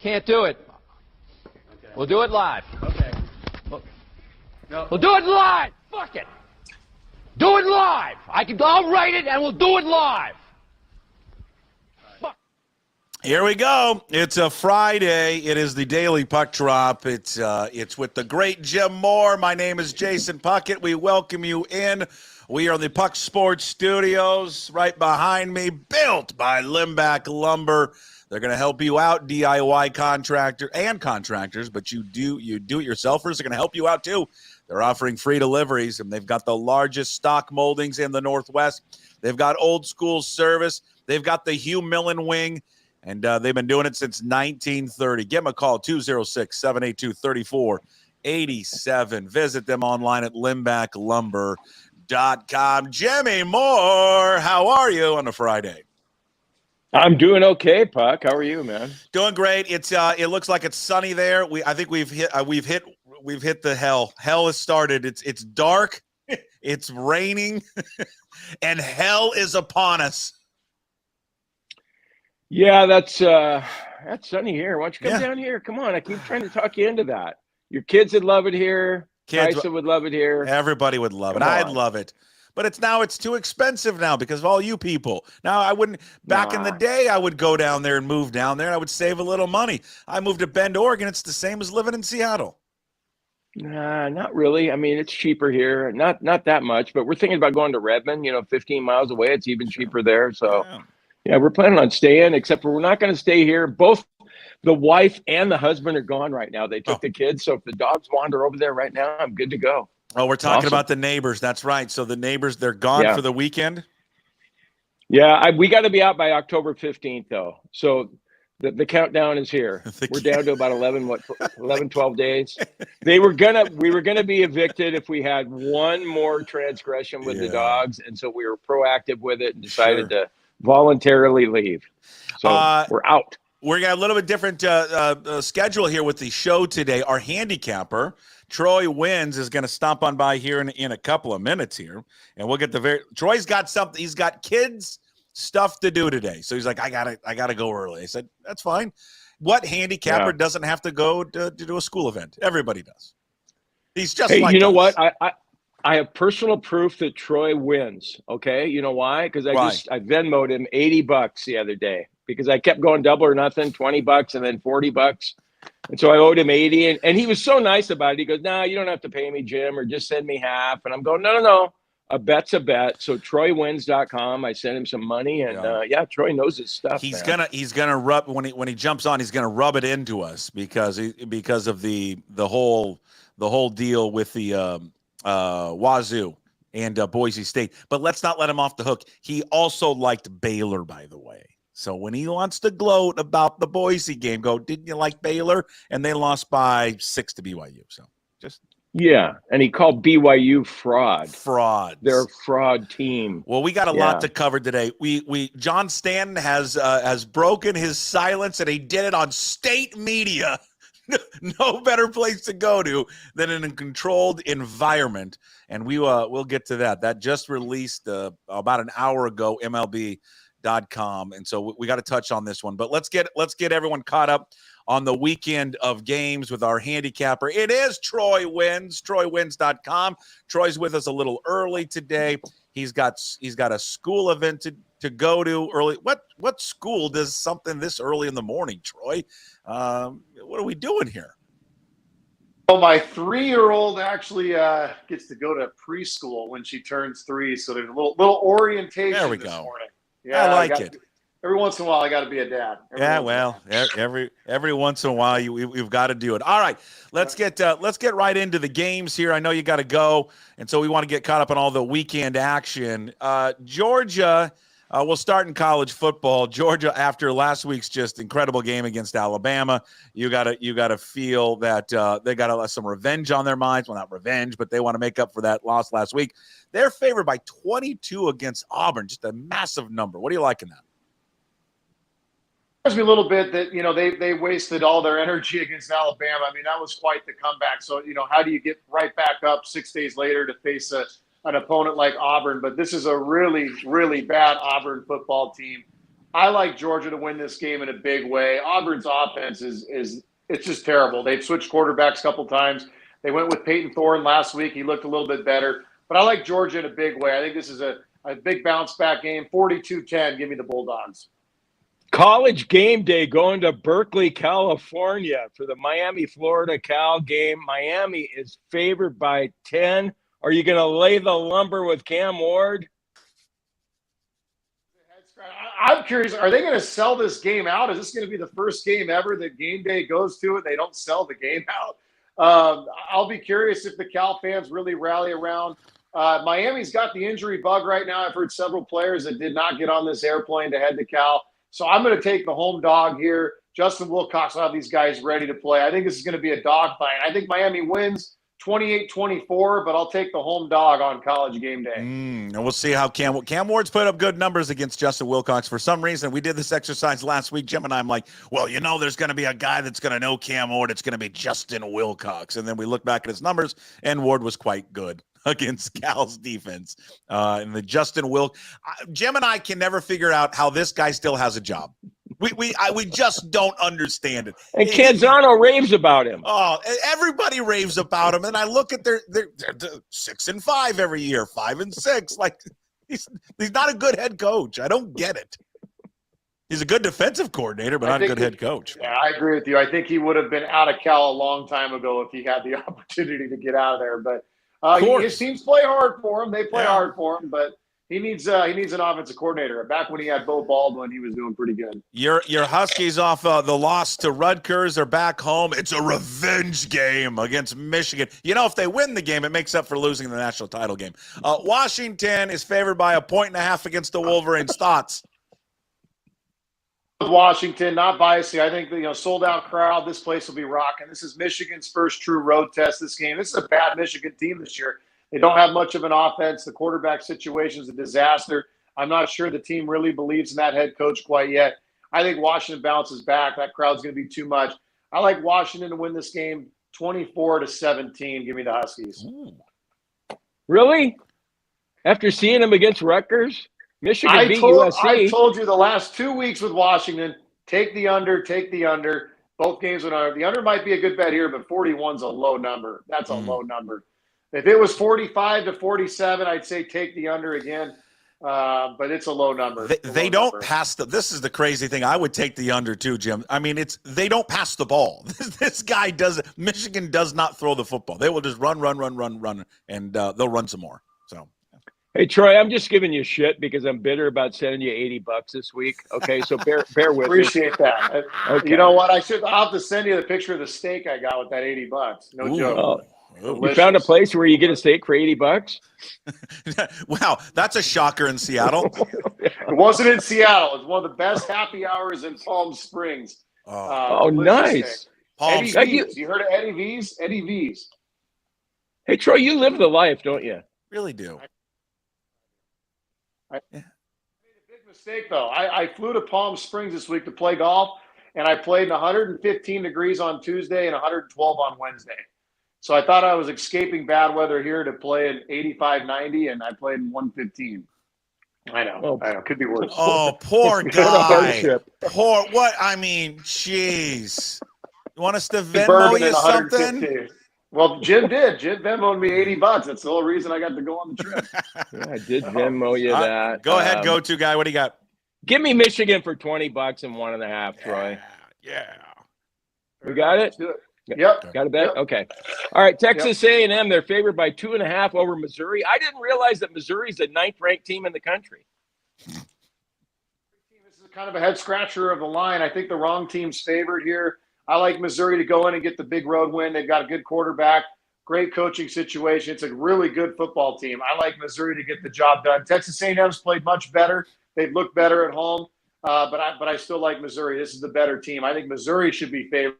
can't do it. Okay. We'll do it live. Okay. We'll do it live. Fuck it. Do it live. I'll write it and we'll do it live. Here we go. It's a Friday. It is the Daily Puck Drop. It's with the great Jim Moore. My name is Jason Puckett. We welcome you in. We are in the PuckSports studios right behind me, built by Limbach Lumber. They're going to help you out, DIY contractors, but you do-it-yourselfers are going to help you out too. They're offering free deliveries, and they've got the largest stock moldings in the Northwest. They've got old school service. They've got the Hugh Millen wing. And they've been doing it since 1930. Give them a call, 206-782-3487. Visit them online at limbachlumber.com. Jimmy Moore, how are you on a Friday? I'm doing okay, Puck. How are you, man? Doing great. It looks like it's sunny there. I think we've hit the hell. Hell has started. It's dark. It's raining, and hell is upon us. Yeah, that's sunny here. Why don't you come down here? Come on, I keep trying to talk you into that. Your kids would love it here. Tyson would love it here. Everybody would love it. I'd love it. But it's too expensive now because of all you people. Now, I wouldn't – back in the day, I would go down there and move down there, and I would save a little money. I moved to Bend, Oregon. It's the same as living in Seattle. Nah, not really. I mean, it's cheaper here. Not that much, but we're thinking about going to Redmond, 15 miles away. It's even cheaper there, so – yeah, we're planning on staying, except for we're not going to stay here. Both the wife and the husband are gone right now. They took the kids, so if the dogs wander over there right now, I'm good to go. Oh, we're talking about the neighbors. That's right. So the neighbors, they're gone for the weekend? Yeah, we got to be out by October 15th, though. So the countdown is here. We're down to about 12 days. We were gonna be evicted if we had one more transgression with the dogs, and so we were proactive with it and decided to voluntarily leave. So we're out. We got a little bit different schedule here with the show today. Our handicapper, TroyWins, is going to stomp on by here in a couple of minutes here, and we'll get Troy's got something. He's got kids stuff to do today, so he's like, I gotta go early. I said, that's fine. What handicapper doesn't have to go to do a school event? Everybody does. He's just like you know us. what? I have personal proof that Troy wins. Okay, you know why? Because I Venmoed him $80 the other day because I kept going double or nothing, $20 and then $40, and so I owed him 80. And he was so nice about it. He goes, "No, you don't have to pay me, Jim, or just send me half." And I'm going, "No, a bet's a bet." So TroyWins.com. I sent him some money, and Troy knows his stuff. He's gonna rub when he jumps on. He's gonna rub it into us because of the whole deal with the. Wazoo and Boise State. But let's not let him off the hook. He also liked Baylor, by the way. So when he wants to gloat about the Boise game, go, didn't you like Baylor? And they lost by 6 to BYU. So just and he called BYU frauds. They're a fraud team. Well, we got a lot to cover today. We John Stanton has broken his silence, and he did it on state media. No better place to go to than in a controlled environment, and we'll get to that. That just released about an hour ago, MLB.com, and so we got to touch on this one. But let's get everyone caught up on the weekend of games with our handicapper. It is TroyWins, TroyWins.com. Troy's with us a little early today. He's got a school event to go to early. What school does something this early in the morning, Troy? What are we doing here? Well, my 3-year-old actually gets to go to preschool when she turns 3, so there's a little orientation there we this go. morning. Yeah, I like it. Every once in a while, I got to be a dad. Every once in a while, we've got to do it. All right, let's get right into the games here. I know you got to go, and so we want to get caught up on all the weekend action. Georgia. We'll start in college football. Georgia, after last week's just incredible game against Alabama, you gotta feel that they got some revenge on their minds. Well, not revenge, but they want to make up for that loss last week. They're favored by 22 against Auburn, just a massive number. What do you like in that? Me a little bit that they wasted all their energy against Alabama. I mean, that was quite the comeback. So how do you get right back up 6 days later to face an opponent like Auburn? But this is a really, really bad Auburn football team. I like Georgia to win this game in a big way. Auburn's offense is it's just terrible. They've switched quarterbacks a couple times. They went with Peyton Thorne last week. He looked a little bit better. But I like Georgia in a big way. I think this is a big bounce-back game. 42-10. Give me the Bulldogs. College game day going to Berkeley, California for the Miami-Florida Cal game. Miami is favored by 10. Are you going to lay the lumber with Cam Ward? I'm curious, are they going to sell this game out? Is this going to be the first game ever that game day goes to it? They don't sell the game out. I'll be curious if the Cal fans really rally around. Miami's got the injury bug right now. I've heard several players that did not get on this airplane to head to Cal. So I'm going to take the home dog here. Justin Wilcox will have these guys ready to play. I think this is going to be a dogfight. I think Miami wins 28-24, but I'll take the home dog on College game day. And we'll see how Cam Ward's put up good numbers against Justin Wilcox. For some reason, we did this exercise last week. Jim and I'm like, well, there's going to be a guy that's going to know Cam Ward. It's going to be Justin Wilcox. And then we look back at his numbers, and Ward was quite good against Cal's defense. And the Jim and I can never figure out how this guy still has a job. We just don't understand it. And Canzano raves about him. Oh, everybody raves about him. And I look at their 6-5 every year, 5-6. Like he's not a good head coach. I don't get it. He's a good defensive coordinator, but not a good head coach. Yeah, I agree with you. I think he would have been out of Cal a long time ago if he had the opportunity to get out of there. But his teams play hard for him. They play hard for him, but he needs an offensive coordinator. Back when he had Bo Baldwin, he was doing pretty good. Your Huskies off the loss to Rutgers. They're back home. It's a revenge game against Michigan. If they win the game, it makes up for losing the national title game. Washington is favored by 1.5 against the Wolverines. Thoughts? Washington, not biased. I think sold out crowd. This place will be rocking. This is Michigan's first true road test. This game. This is a bad Michigan team this year. They don't have much of an offense. The quarterback situation is a disaster. I'm not sure the team really believes in that head coach quite yet. I think Washington bounces back. That crowd's going to be too much. I like Washington to win this game 24-17. Give me the Huskies. Really? After seeing them against Rutgers? Michigan beat USC. I told you the last 2 weeks with Washington, take the under. Both games went under. The under might be a good bet here, but 41's a low number. That's a low number. If it was 45-47, I'd say take the under again, but it's a low number. They don't pass this is the crazy thing. I would take the under too, Jim. I mean, they don't pass the ball. This guy Michigan does not throw the football. They will just run, and they'll run some more. So. Hey, Troy, I'm just giving you shit because I'm bitter about sending you $80 this week. Okay, so bear with Appreciate that. Okay. You know what? I'll have to send you the picture of the steak I got with that $80. No joke. Oh. You found a place where you get a steak for $80? Wow, that's a shocker in Seattle. It wasn't in Seattle. It's one of the best happy hours in Palm Springs. Nice. Eddie V's. You heard of Eddie V's? Eddie V's. Hey, Troy, you live the life, don't you? Really do. I made a big mistake, though. I flew to Palm Springs this week to play golf, and I played in 115 degrees on Tuesday and 112 on Wednesday. So I thought I was escaping bad weather here to play in 85, 90, and I played in 115. I know. Could be worse. Oh, poor guy. Jeez. You want us to Venmo you something? Well, Jim did. Jim Venmoed me $80. That's the whole reason I got to go on the trip. Yeah, I did Venmo you that. Go ahead, go-to guy. What do you got? Give me Michigan for $20 and 1.5, Troy. Yeah. We got it? Let's do it. Yep. Got a bet? Yep. Okay. All right. Texas A&M, they're favored by 2.5 over Missouri. I didn't realize that Missouri's the 9th-ranked team in the country. This is kind of a head-scratcher of the line. I think the wrong team's favored here. I like Missouri to go in and get the big road win. They've got a good quarterback, great coaching situation. It's a really good football team. I like Missouri to get the job done. Texas A&M's played much better. They've looked better at home, but I still like Missouri. This is the better team. I think Missouri should be favored.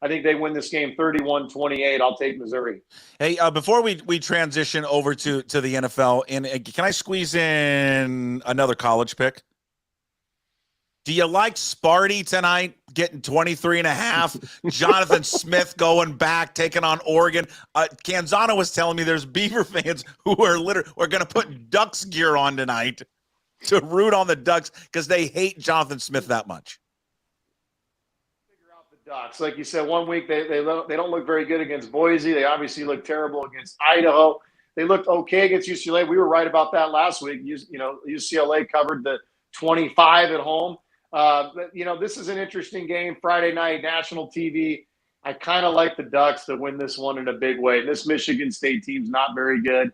I think they win this game 31-28. I'll take Missouri. Hey, before we transition over to the NFL, and can I squeeze in another college pick? Do you like Sparty tonight, getting 23.5? Jonathan Smith going back, taking on Oregon. Canzano was telling me there's Beaver fans who are going to put Ducks gear on tonight. to root on the Ducks because they hate Jonathan Smith that much. Figure out the Ducks. Like you said, one week they don't look very good against Boise. They obviously look terrible against Idaho. They looked okay against UCLA. We were right about that last week. UCLA covered the 25 at home. But, this is an interesting game. Friday night, national TV. I kind of like the Ducks to win this one in a big way. This Michigan State team's not very good.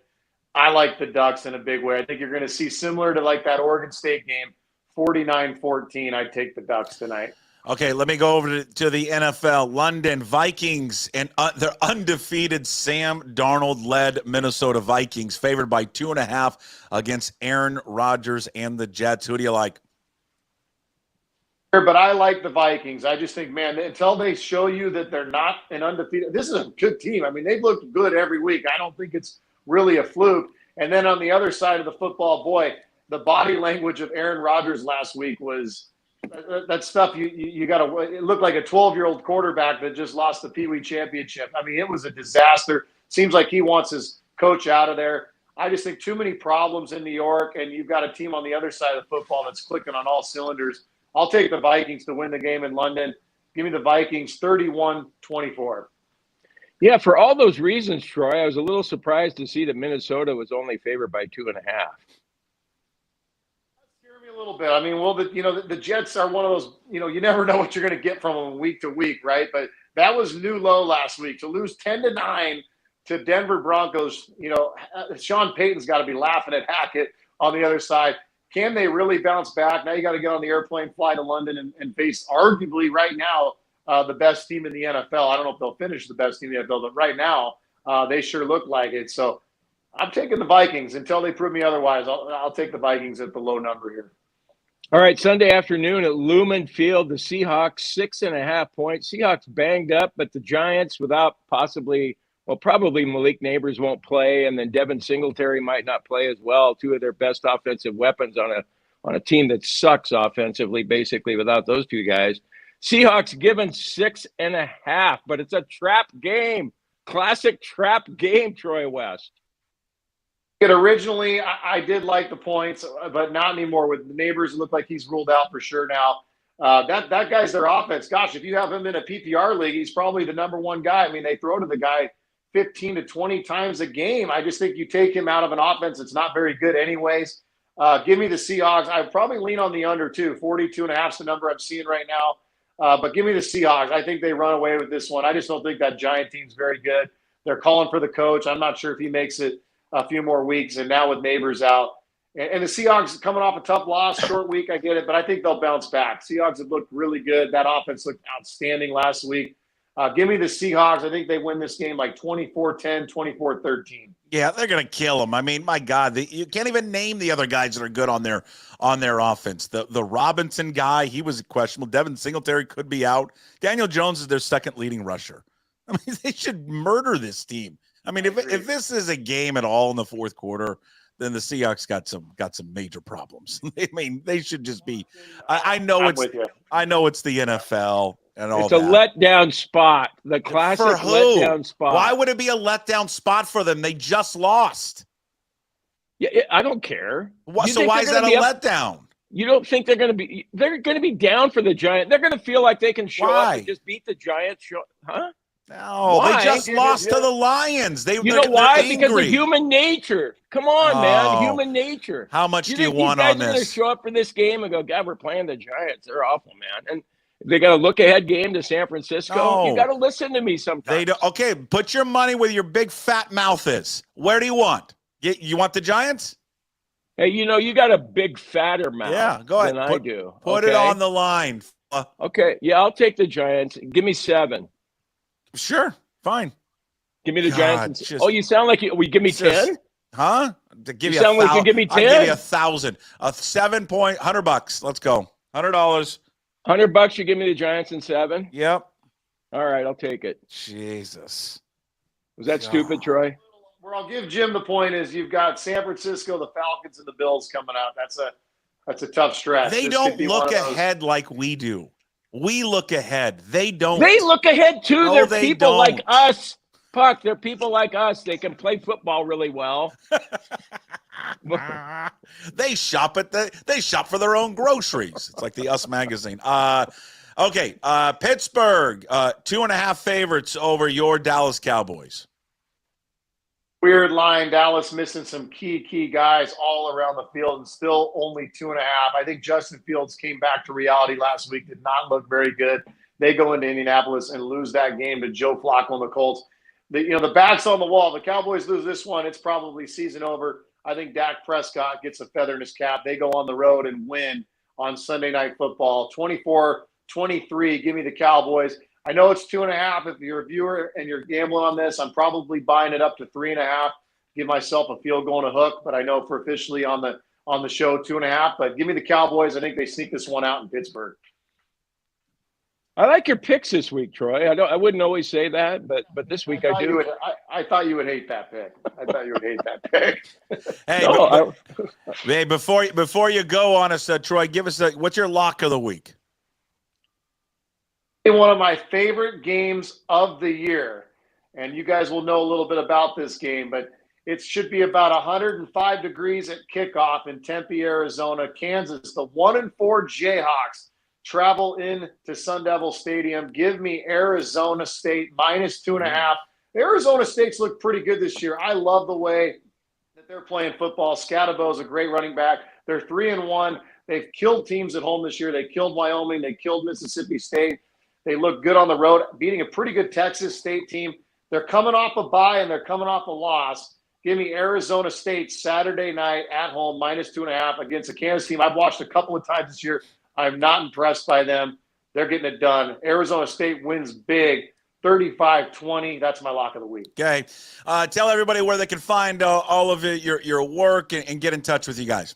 I like the Ducks in a big way. I think you're going to see similar to like that Oregon State game, 49-14. I take the Ducks tonight. Okay, let me go over to the NFL. London Vikings and their undefeated Sam Darnold-led Minnesota Vikings, favored by 2.5 against Aaron Rodgers and the Jets. Who do you like? But I like the Vikings. I just think, man, until they show you that they're not an undefeated, this is a good team. I mean, they've looked good every week. I don't think it's really a fluke. And then on the other side of the football, boy, the body language of Aaron Rodgers last week was that stuff you got to – it looked like a 12-year-old quarterback that just lost the Pee Wee Championship. I mean, it was a disaster. Seems like he wants his coach out of there. I just think too many problems in New York, and you've got a team on the other side of the football that's clicking on all cylinders. I'll take the Vikings to win the game in London. Give me the Vikings 31-24. Yeah, for all those reasons, Troy, I was a little surprised to see that Minnesota was only favored by 2.5. A little bit. I mean, well, the Jets are one of those, you never know what you're going to get from them week to week, right? But that was new low last week. To lose 10-9 to Denver Broncos, Sean Payton's got to be laughing at Hackett on the other side. Can they really bounce back? Now you got to get on the airplane, fly to London, and face arguably right now the best team in the NFL. I don't know if they'll finish the best team in the NFL, but right now they sure look like it. So I'm taking the Vikings until they prove me otherwise. I'll take the Vikings at the low number here. All right, Sunday afternoon at Lumen Field, the Seahawks, 6.5 points. Seahawks banged up, but the Giants without probably Malik Neighbors won't play, and then Devin Singletary might not play as well. Two of their best offensive weapons on a team that sucks offensively, basically, without those two guys. Seahawks given 6.5, but it's a trap game. Classic trap game, Troy West. Originally, I did like the points, but not anymore. With Neighbors, it looked like he's ruled out for sure now. That guy's their offense. Gosh, if you have him in a PPR league, he's probably the number one guy. I mean, they throw to the guy 15 to 20 times a game. I just think you take him out of an offense that's not very good anyways. Give me the Seahawks. I'd probably lean on the under, too. 42.5 is the number I'm seeing right now. But give me the Seahawks. I think they run away with this one. I just don't think that Giant team's very good. They're calling for the coach. I'm not sure if he makes it a few more weeks, and now with Neighbors out. And the Seahawks coming off a tough loss, short week, I get it, but I think they'll bounce back. Seahawks have looked really good. That offense looked outstanding last week. Give me the Seahawks. I think they win this game like 24-10, 24-13. Yeah, they're going to kill them. I mean, my God, you can't even name the other guys that are good on their offense. The Robinson guy, he was questionable. Devin Singletary could be out. Daniel Jones is their second leading rusher. I mean, they should murder this team. I mean, if this is a game at all in the fourth quarter, then the Seahawks got some major problems. I mean, they should just be. I know it's the NFL and all. It's a letdown spot. The classic letdown spot. Why would it be a letdown spot for them? They just lost. Yeah, I don't care. So why is that a letdown? You don't think they're going to be? They're going to be down for the Giants. They're going to feel like they can show up and just beat the Giants. Huh? No, why? They just lost to the Lions. You know why? Because of human nature. Come on, man. Human nature. How much do you want on this? They're going to show up for this game and go, God, we're playing the Giants. They're awful, man. And they got a look-ahead game to San Francisco. No. You got to listen to me sometimes. Okay, put your money where your big fat mouth is. Where do you want? You want the Giants? Hey, you got a big fatter mouth. Yeah, go ahead. Than I do. Put it on the line. Okay, yeah, I'll take the Giants. Give me 7. Sure, fine. Give me the Giants. You sound like we give me 10? Huh? To give you sound like you give me 10? I'll give you 1,000. A 7-point, $100. Let's go. $100. $100. You give me the Giants and 7? Yep. All right, I'll take it. Jesus. Was that stupid, Troy? Where I'll give Jim the point is you've got San Francisco, the Falcons, and the Bills coming out. That's a tough stretch. They don't look ahead like we do. We look ahead. They don't. They look ahead, too. No, They're people like us. Puck, they're people like us. They can play football really well. They shop for their own groceries. It's like the Us magazine. Okay. Pittsburgh, 2.5 favorites over your Dallas Cowboys. Weird line. Dallas missing some key guys all around the field and still only 2.5. I think Justin Fields came back to reality last week, did not look very good. They go into Indianapolis and lose that game to Joe Flacco and the Colts. The back's on the wall. The Cowboys lose this one, it's probably season over. I think Dak Prescott gets a feather in his cap. They go on the road and win on Sunday Night Football. 24-23, give me the Cowboys. I know it's 2.5. If you're a viewer and you're gambling on this, I'm probably buying it up to 3.5. Give myself a field goal and a hook, but I know for officially on the show 2.5. But give me the Cowboys. I think they sneak this one out in Pittsburgh. I like your picks this week, Troy. I wouldn't always say that, but this week I do. I thought you would hate that pick. Hey, no, hey, before you go on us, Troy, give us what's your lock of the week? One of my favorite games of the year, and you guys will know a little bit about this game, but it should be about 105 degrees at kickoff in Tempe, Arizona. Kansas, the 1-4 Jayhawks travel in to Sun Devil Stadium. Give me Arizona State -2.5. Arizona State's looked pretty good this year. I love the way that they're playing football. Scatterbo's a great running back. They're 3-1. They've killed teams at home this year. They killed Wyoming. They killed Mississippi State. They look good on the road, beating a pretty good Texas State team. They're coming off a bye and they're coming off a loss. Give me Arizona State Saturday night at home -2.5 against a Kansas team I've watched a couple of times this year. I'm not impressed by them. They're getting it done. Arizona State wins big, 35-20. That's my lock of the week. Okay. Tell everybody where they can find all of your work and get in touch with you guys.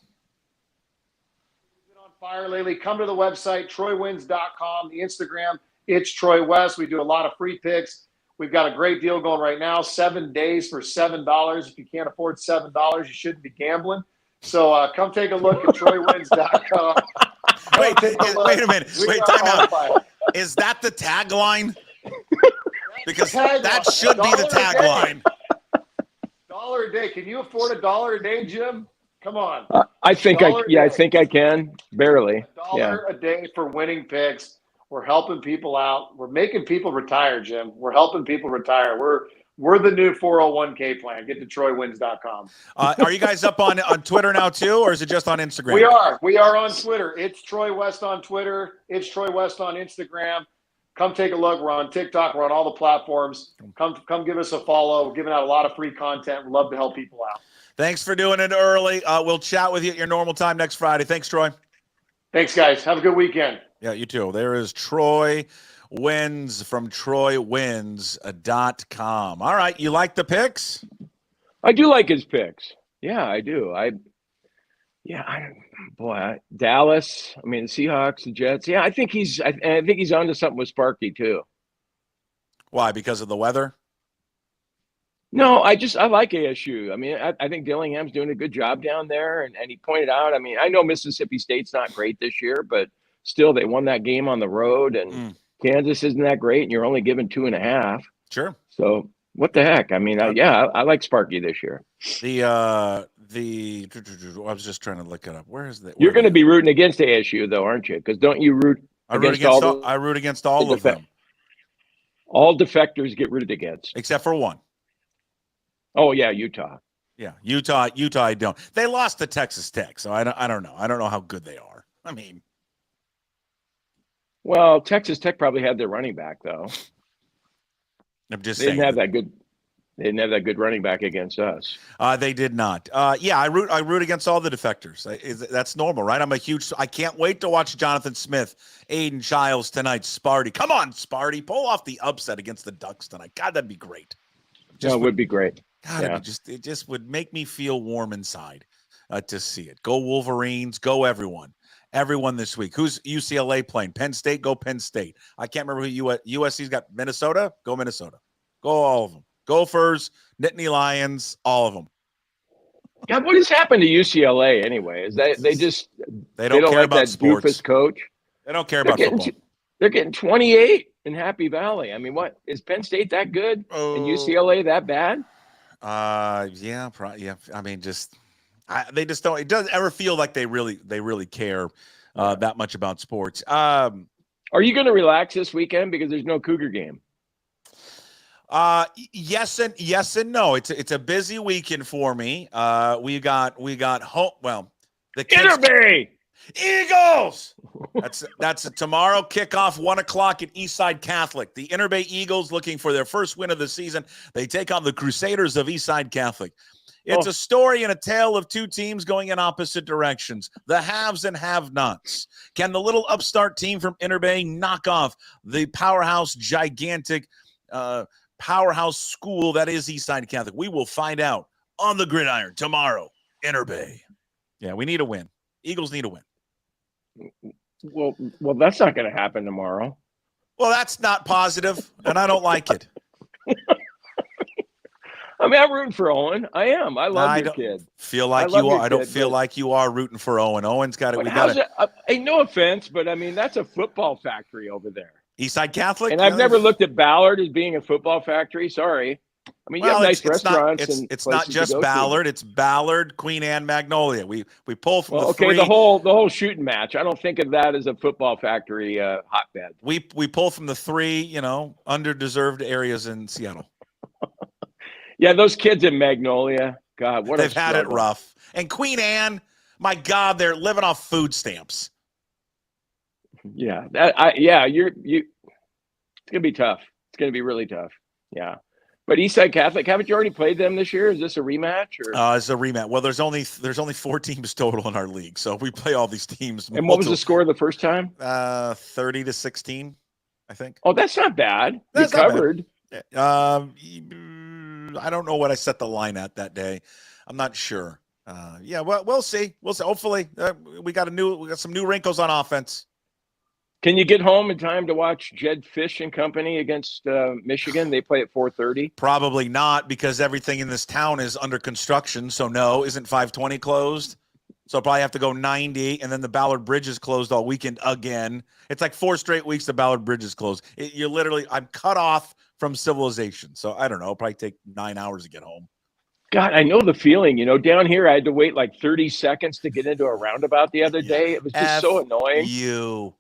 We've been on fire lately. Come to the website, TroyWins.com, the Instagram. It's Troy West. We do a lot of free picks. We've got a great deal going right now, 7 days for $7. If you can't afford $7, you shouldn't be gambling. So come take a look at TroyWins.com. Wait a minute. Wait, time out. Is that the tagline? Because that should be the tagline. $1 a day. Can you afford $1 a day, Jim? Come on. I think I can. Barely. $1 a day for winning picks. We're helping people out. We're making people retire, Jim. We're helping people retire. We're the new 401k plan. Get to TroyWins.com. Are you guys up on Twitter now too, or is it just on Instagram? We are on Twitter. It's Troy West on Twitter. It's Troy West on Instagram. Come take a look. We're on TikTok. We're on all the platforms. Come give us a follow. We're giving out a lot of free content. We'd love to help people out. Thanks for doing it early. We'll chat with you at your normal time next Friday. Thanks, Troy. Thanks, guys. Have a good weekend. Yeah, you too. There is Troy Wins from TroyWins.com. All right, you like the picks? I do like his picks. Yeah, I do. Dallas. I mean, the Seahawks, the Jets. Yeah, I think he's onto something with Sparky too. Why? Because of the weather? No, I like ASU. I mean, I think Dillingham's doing a good job down there, and he pointed out. I mean, I know Mississippi State's not great this year, but still, they won that game on the road, and Kansas isn't that great, and you're only given 2.5. Sure. So what the heck? I mean, I like Sparky this year. I was just trying to look it up. Where is that? You're going to be rooting against ASU, though, aren't you? Because don't you root? I root against all of them. All defectors get rooted against, except for one. Oh yeah, Utah. Yeah, Utah. I don't. They lost to Texas Tech, so I don't know. I don't know how good they are. I mean, well, Texas Tech probably had their running back though. I'm just saying. They didn't have that good running back against us. They did not. Yeah, I root against all the defectors. That's normal, right? I can't wait to watch Jonathan Smith, Aiden Childs tonight. Sparty, come on, Sparty, pull off the upset against the Ducks tonight. God, that'd be great. It would be great. God, it just would make me feel warm inside to see it. Go Wolverines, go everyone. Everyone this week. Who's UCLA playing? Penn State, go Penn State. I can't remember who USC's got. Minnesota, go Minnesota. Go all of them. Gophers, Nittany Lions, all of them. God, what has happened to UCLA anyway? Is that they don't care like about that sports. doofus coach? They don't care about football. They're getting 28 in Happy Valley. I mean, what is Penn State that good and UCLA that bad? Yeah. I mean, They just don't. It doesn't ever feel like they really care that much about sports. Are you going to relax this weekend because there's no Cougar game? Yes and no. It's a busy weekend for me. We got home. Well, the kids. Interbay Eagles. That's a tomorrow kickoff, 1:00 at Eastside Catholic. The Interbay Eagles looking for their first win of the season. They take on the Crusaders of Eastside Catholic. It's a story and a tale of two teams going in opposite directions, the haves and have-nots. Can the little upstart team from Interbay knock off the powerhouse, gigantic powerhouse school that is Eastside Catholic? We will find out on the gridiron tomorrow. Interbay. Yeah, we need a win. Eagles need a win. Well, that's not going to happen tomorrow. Well, that's not positive, and I don't like it. I mean, I'm rooting for Owen. I am. I love your kid. Feel like you are. I don't feel like you are rooting for Owen. Owen's got it. We got it. Hey, no offense, but I mean, that's a football factory over there. Eastside Catholic. And I've never looked at Ballard as being a football factory. Sorry. I mean, you have nice restaurants. It's not just Ballard. It's Ballard, Queen Anne, Magnolia. We pull from the three. The whole shooting match. I don't think of that as a football factory hotbed. We pull from the three, underdeserved areas in Seattle. Yeah, those kids in Magnolia, God, they've had it rough. And Queen Anne, my God, they're living off food stamps. Yeah, it's gonna be tough. It's gonna be really tough. Yeah, but Eastside Catholic, haven't you already played them this year? Is this a rematch? Or? It's a rematch. Well, there's only 4 teams total in our league, so we play all these teams. And what was the score the first time? 30-16, I think. Oh, that's not bad. You covered. I don't know what I set the line at that day. I'm not sure. Well, we'll see. Hopefully, we got some new wrinkles on offense. Can you get home in time to watch Jed Fish and company against Michigan? They play at 4:30. Probably not, because everything in this town is under construction. So no, isn't 520 closed? So I'll probably have to go 90, and then the Ballard Bridge is closed all weekend again. It's like 4 straight weeks the Ballard Bridge is closed. I'm cut off from civilization. So I don't know. It'll probably take 9 hours to get home. God, I know the feeling. Down here I had to wait like 30 seconds to get into a roundabout the other day. It was just so annoying.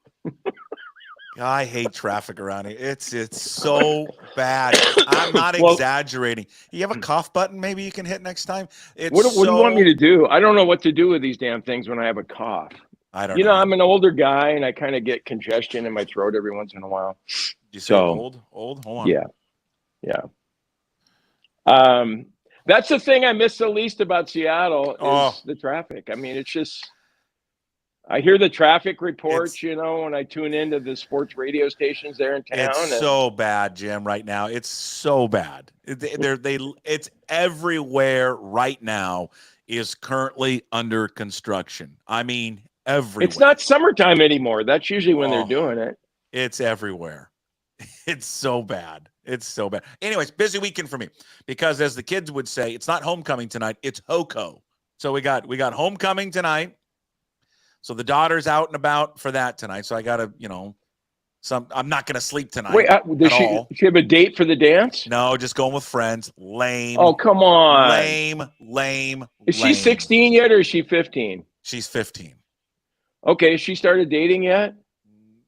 I hate traffic around here. It's so bad. I'm not exaggerating. You have a cough button maybe you can hit next time? What do you want me to do? I don't know what to do with these damn things when I have a cough. I don't know. I'm an older guy, and I kind of get congestion in my throat every once in a while. You say old? Hold on. Yeah. That's the thing I miss the least about Seattle is the traffic. I mean, it's just – I hear the traffic reports, when I tune into the sports radio stations there in town. It's so bad, Jim, right now. It's so bad. It's everywhere right now is currently under construction. I mean, everywhere. It's not summertime anymore. That's usually when they're doing it. It's everywhere. It's so bad. It's so bad. Anyways, busy weekend for me because, as the kids would say, it's not homecoming tonight. It's HOCO. So we got homecoming tonight. So the daughter's out and about for that tonight. So I got to, I'm not going to sleep tonight. Wait, does she have a date for the dance? No, just going with friends. Lame. Oh, come on. Lame. Is she 16 yet or is she 15? She's 15. Okay. Has she started dating yet?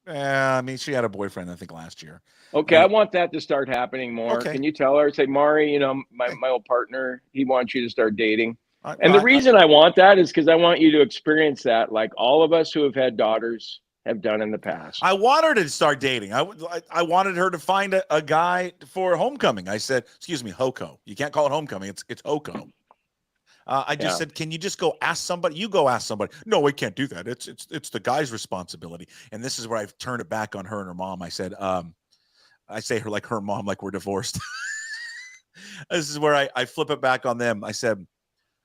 I mean, she had a boyfriend, I think, last year. Okay. I want that to start happening more. Okay. Can you tell her, say, Mari, my old partner, he wants you to start dating. And the reason I want that is because I want you to experience that like all of us who have had daughters have done in the past. I want her to start dating. I wanted her to find a guy for homecoming. I said, excuse me, HOCO. You can't call it homecoming. It's HOCO. I just said, can you just go ask somebody? You go ask somebody. No, we can't do that. It's the guy's responsibility. And this is where I've turned it back on her and her mom. I said, I say her like her mom, like we're divorced. This is where I flip it back on them. I said,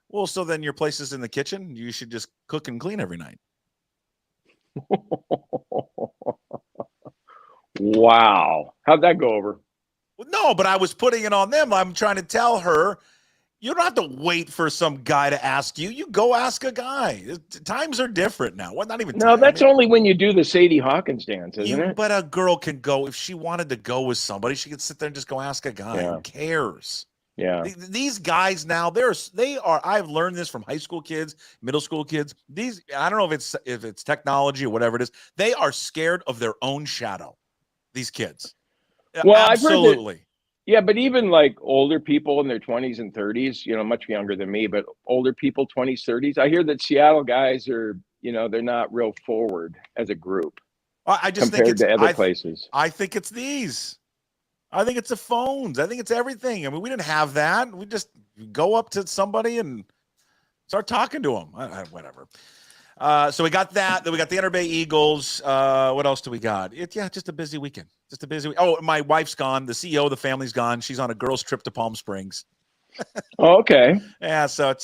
well, so then your place is in the kitchen. You should just cook and clean every night. Wow. How'd that go over? Well, no, but I was putting it on them. I'm trying to tell her, you don't have to wait for some guy to ask you. You go ask a guy. Times are different now. Well, not even. No, that's only when you do the Sadie Hawkins dance, isn't it? But a girl can go. If she wanted to go with somebody, she could sit there and just go ask a guy. Yeah. Who cares? Yeah. These guys now, I've learned this from high school kids, middle school kids. I don't know if it's technology or whatever it is. They are scared of their own shadow. These kids. Well, absolutely. I've heard that, yeah, but even like older people in their 20s and 30s, much younger than me, but older people, 20s, 30s, I hear that Seattle guys are, they're not real forward as a group. I just compared think to other places. I think it's these. I think it's the phones. I think it's everything. I mean, we didn't have that. We just go up to somebody and start talking to them. Whatever. So we got that. Then we got the Inter Bay Eagles. What else do we got? Just a busy weekend. Just a busy week. Oh, my wife's gone. The CEO of the family's gone. She's on a girls' trip to Palm Springs. Oh, okay. Yeah, so it's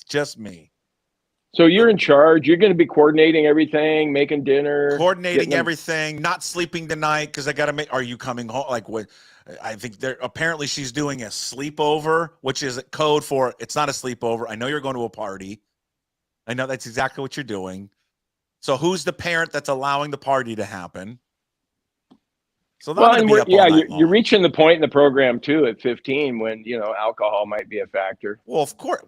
just me. So you're in charge. You're going to be coordinating everything, making dinner, coordinating everything, not sleeping tonight because I got to make. Are you coming home? Like what? I think apparently she's doing a sleepover, which is code for it's not a sleepover. I know you're going to a party. I know that's exactly what you're doing. So who's the parent that's allowing the party to happen? So you're reaching the point in the program too at 15 when alcohol might be a factor. Well, of course,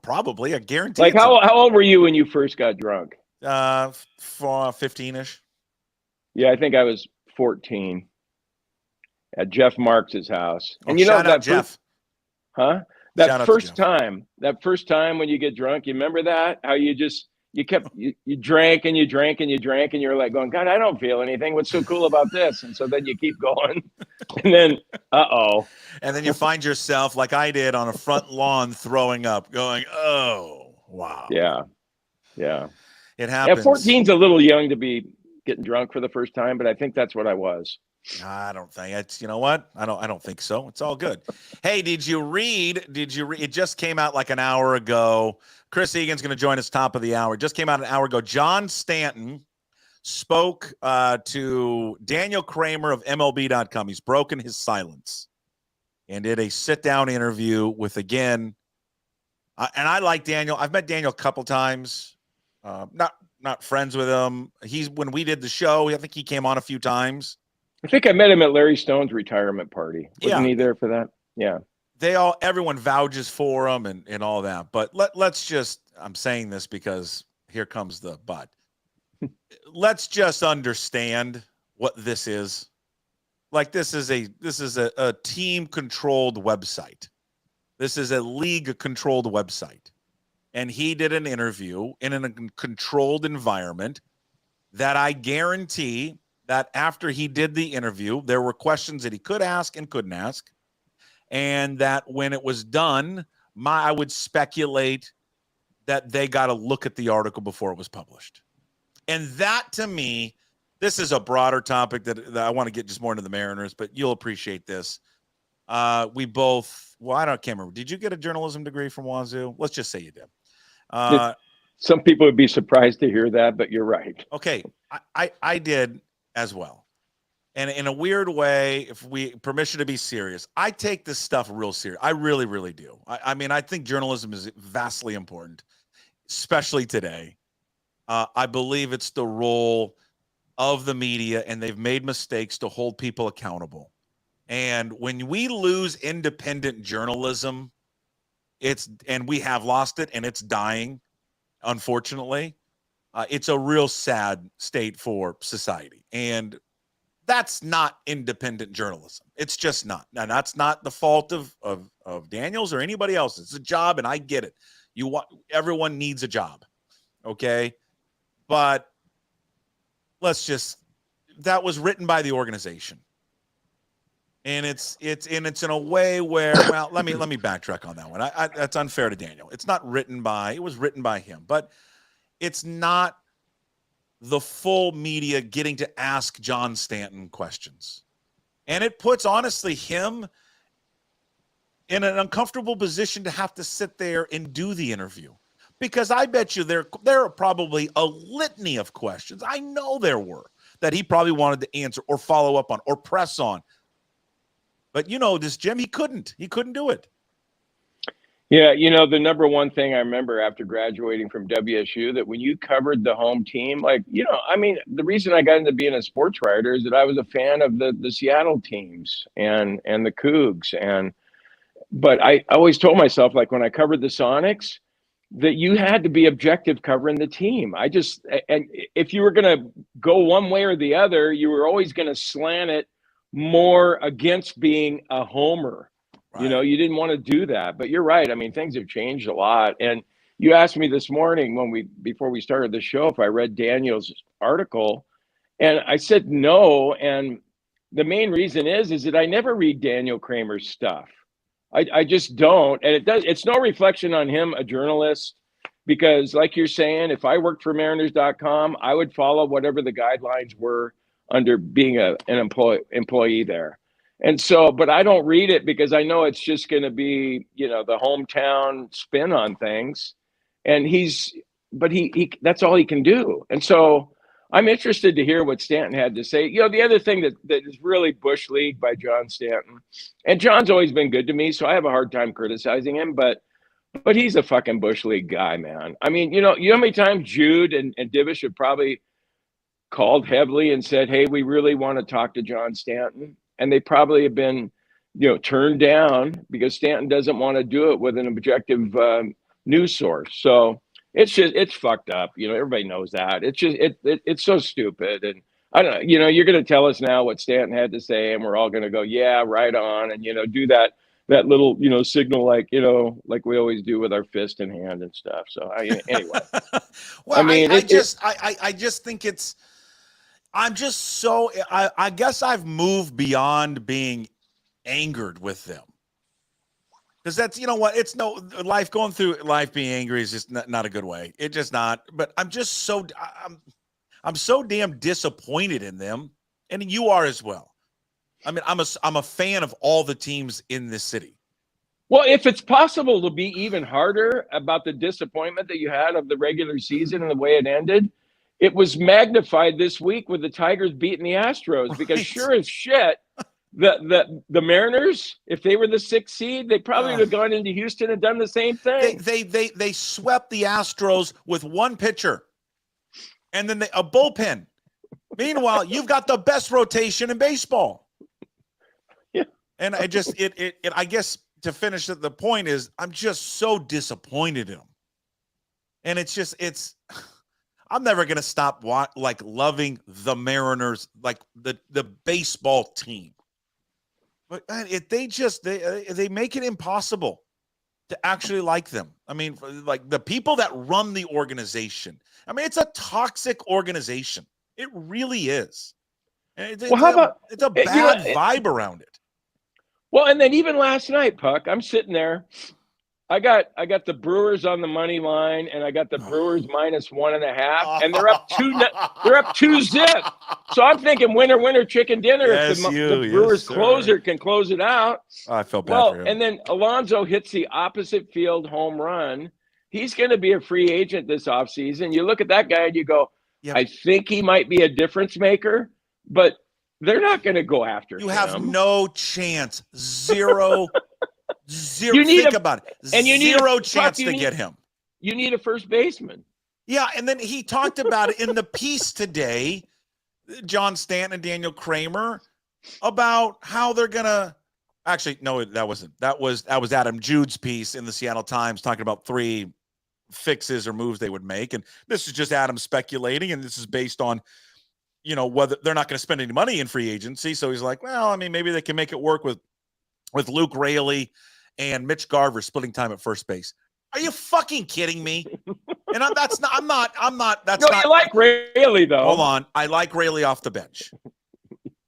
probably. I guarantee. Like how old were you when you first got drunk? 15ish. Yeah, I think I was 14 at Jeff Marks's house. And shout out Jeff. That first time when you get drunk, you remember that? How you drank and you drank and you drank and you're like going, God, I don't feel anything. What's so cool about this? And so then you keep going. And then, And then you find yourself like I did on a front lawn throwing up, going, oh, wow. Yeah. Yeah. It happens. Yeah, 14's a little young to be getting drunk for the first time, but I think that's what I was. I don't think it's, you know what? I don't think so. It's all good. Hey, did you read? It just came out like an hour ago. Chris Egan's going to join us top of the hour. It just came out an hour ago. John Stanton spoke to Daniel Kramer of MLB.com. He's broken his silence and did a sit-down interview with, again, and I like Daniel. I've met Daniel a couple times. Not friends with him. When we did the show, I think he came on a few times. I think I met him at Larry Stone's retirement party. Wasn't he there for that? Yeah. Everyone vouches for him and all that. But let's just, I'm saying this because here comes the but. Let's just understand what this is. Like this is a team controlled website. This is a league controlled website. And he did an interview in a controlled environment that I guarantee that after he did the interview, there were questions that he could ask and couldn't ask. And that when it was done, I would speculate that they got to look at the article before it was published. And that, to me, this is a broader topic that I want to get just more into the Mariners, but you'll appreciate this. We both, I can't remember. Did you get a journalism degree from Wazoo? Let's just say you did. Some people would be surprised to hear that, but you're right. Okay. I did as well. And in a weird way, if we permission to be serious, I take this stuff real serious. I really, really do. I mean, I think journalism is vastly important, especially today. I believe it's the role of the media, and they've made mistakes to hold people accountable. And when we lose independent journalism, and we have lost it, and it's dying, unfortunately. It's a real sad state for society. And that's not independent journalism. It's just not. Now, that's not the fault of Daniels or anybody else. It's a job, and I get it. Everyone needs a job, okay? But that was written by the organization. And it's in a way where, well, let me backtrack on that one. That's unfair to Daniel. It was written by him, but it's not the full media getting to ask John Stanton questions. And it puts, honestly, him in an uncomfortable position to have to sit there and do the interview. Because I bet you there are probably a litany of questions. I know there were that he probably wanted to answer or follow up on or press on. But this Jim, he couldn't do it. Yeah. The number one thing I remember after graduating from WSU, that when you covered the home team, the reason I got into being a sports writer is that I was a fan of the Seattle teams and the Cougs. And But I always told myself, like when I covered the Sonics, that you had to be objective covering the team. And if you were going to go one way or the other, you were always going to slant it more against being a homer. Right. You know, you didn't want to do that. But you're right. I mean, things have changed a lot. And you asked me this morning before we started the show if I read Daniel's article, and I said no. And the main reason is that I never read Daniel Kramer's stuff. I just don't. And it's no reflection on him, a journalist, because like you're saying, if I worked for Mariners.com, I would follow whatever the guidelines were under being an employee there. And so, but I don't read it because I know it's just going to be, you know, the hometown spin on things. And but he that's all he can do. And so I'm interested to hear what Stanton had to say. You know, the other thing that is really Bush League by John Stanton, and John's always been good to me, so I have a hard time criticizing him, but he's a fucking Bush League guy, man. I mean, you know how many times Jude and Divish have probably called heavily and said, hey, we really want to talk to John Stanton. And they probably have been, you know, turned down because Stanton doesn't want to do it with an objective news source. So it's fucked up. You know, everybody knows that. It's just, it's so stupid. And I don't know, you know, you're going to tell us now what Stanton had to say, and we're all going to go, yeah, right on. And, you know, do that little, you know, signal, like, you know, like we always do with our fist in hand and stuff. So anyway, well, I mean, I just think it's, I'm just so, I guess I've moved beyond being angered with them. Because that's, you know what, it's no life, going through life being angry is just not a good way. It's just not. But I'm just so, I'm so damn disappointed in them, and you are as well. I mean, I'm a fan of all the teams in this city. Well, if it's possible to be even harder about the disappointment that you had of the regular season and the way it ended, it was magnified this week with the Tigers beating the Astros. Right. Because sure as shit, the Mariners, if they were the 6th seed, they probably would have gone into Houston and done the same thing. They swept the Astros with one pitcher and then a bullpen. Meanwhile, you've got the best rotation in baseball. Yeah. And I just I guess to finish the point is I'm just so disappointed in them. And it's I'm never going to stop loving the Mariners, like the baseball team. But they make it impossible to actually like them. I mean, like the people that run the organization. I mean, it's a toxic organization. It really is. It's a bad vibe around it. Well, and then even last night, Puck, I'm sitting there. I got the Brewers on the money line, and I got the Brewers -1.5, and they're up 2-zip. So I'm thinking winner, chicken dinner. If the Brewers closer can close it out. I felt bad for him. And then Alonso hits the opposite field home run. He's going to be a free agent this offseason. You look at that guy and you go, yep. I think he might be a difference maker, but they're not going to go after him. You have no chance. Zero. Think about it. And you need zero chance to get him. You need a first baseman. Yeah, and then he talked about it in the piece today, John Stanton and Daniel Kramer, about how they're gonna. Actually, no, that wasn't. That was Adam Jude's piece in the Seattle Times talking about 3 fixes or moves they would make, and this is just Adam speculating, and this is based on, you know, whether they're not going to spend any money in free agency. So he's like, well, I mean, maybe they can make it work with Luke Raley and Mitch Garver splitting time at first base. Are you fucking kidding me? And that's not. You like Raley though. Hold on, I like Raley off the bench.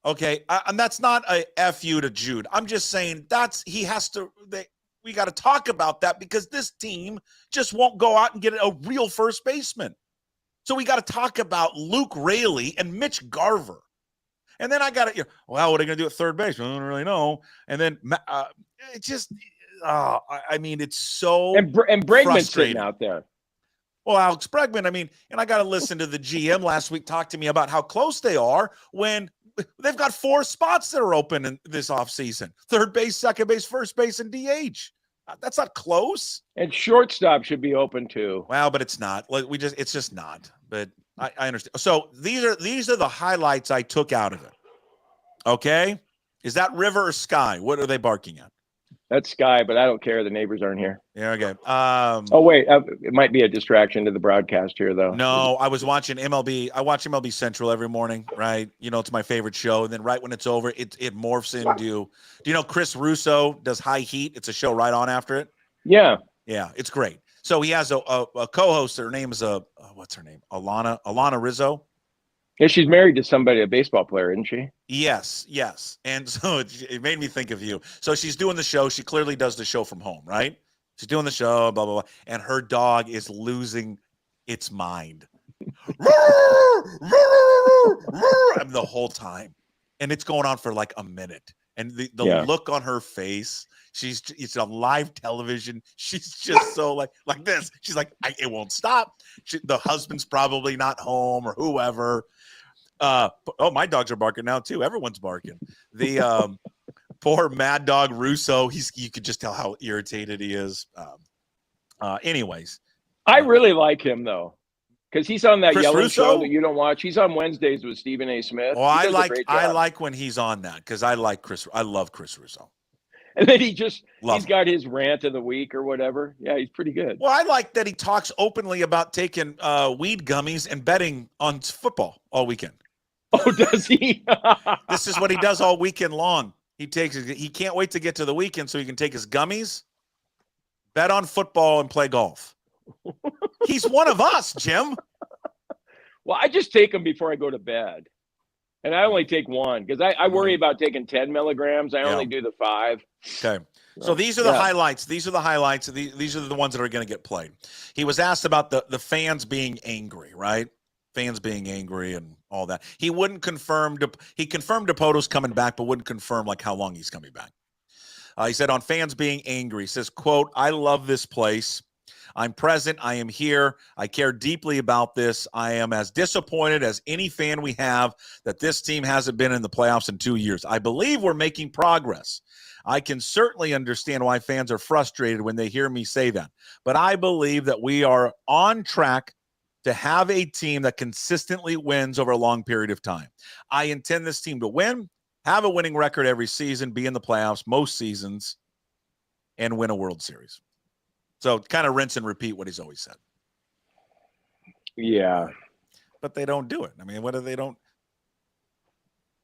Okay, and that's not a F you to Jude. I'm just saying we got to talk about that because this team just won't go out and get a real first baseman. So we got to talk about Luke Raley and Mitch Garver. And then I got it. Well, what are they going to do at third base? I don't really know. And then it just, I mean, it's so and Bregman's sitting out there. Well, Alex Bregman, I mean, and I got to listen to the GM last week talk to me about how close they are when they've got 4 spots that are open in this offseason. Third base, second base, first base, and DH. That's not close. And shortstop should be open too. Well, but it's not. Like it's just not. But I understand. So these are the highlights I took out of it. Okay, is that river or sky? What are they barking at? That's Sky, but I don't care. The neighbors aren't here. Yeah, okay. Oh, wait. It might be a distraction to the broadcast here, though. No, I was watching MLB. I watch MLB Central every morning, right? You know, it's my favorite show. And then right when it's over, it morphs into, do you know Chris Russo does High Heat? It's a show right on after it. Yeah. Yeah, it's great. So he has a co-host. Her name is what's her name? Alana Rizzo. Yeah, she's married to somebody, a baseball player, isn't she? Yes. And so it made me think of you. So she's doing the show. She clearly does the show from home, right? She's doing the show, blah, blah, blah. And her dog is losing its mind. The whole time. And it's going on for like a minute. And the look on her face, it's on live television. She's just so like this. She's like, it won't stop. The husband's probably not home or whoever. My dogs are barking now too. Everyone's barking. The poor Mad Dog Russo. You could just tell how irritated he is. Anyways, I really like him though, because he's on that Chris Yellen Russo? show that you don't watch. He's on Wednesdays with Stephen A. Smith. Well, I like when he's on that because I love Chris Russo. And then he's got his rant of the week or whatever. Yeah, he's pretty good. Well, I like that he talks openly about taking weed gummies and betting on football all weekend. Oh, does he? This is what he does all weekend long. He can't wait to get to the weekend so he can take his gummies, bet on football, and play golf. He's one of us, Jim. Well, I just take them before I go to bed. And I only take one because I worry about taking 10 milligrams. I only do the 5. Okay. So these are the highlights. These are the highlights. These are the ones that are going to get played. He was asked about the fans being angry, right? Fans being angry and all that. He wouldn't confirm. He confirmed Dipoto's coming back, but wouldn't confirm like how long he's coming back. He said on fans being angry, he says, quote, "I love this place. I'm present. I am here. I care deeply about this. I am as disappointed as any fan we have that this team hasn't been in the playoffs in 2 years. I believe we're making progress. I can certainly understand why fans are frustrated when they hear me say that. But I believe that we are on track to have a team that consistently wins over a long period of time. I intend this team to win, have a winning record every season, be in the playoffs most seasons, and win a World Series." So kind of rinse and repeat what he's always said. Yeah. But they don't do it. I mean, they don't.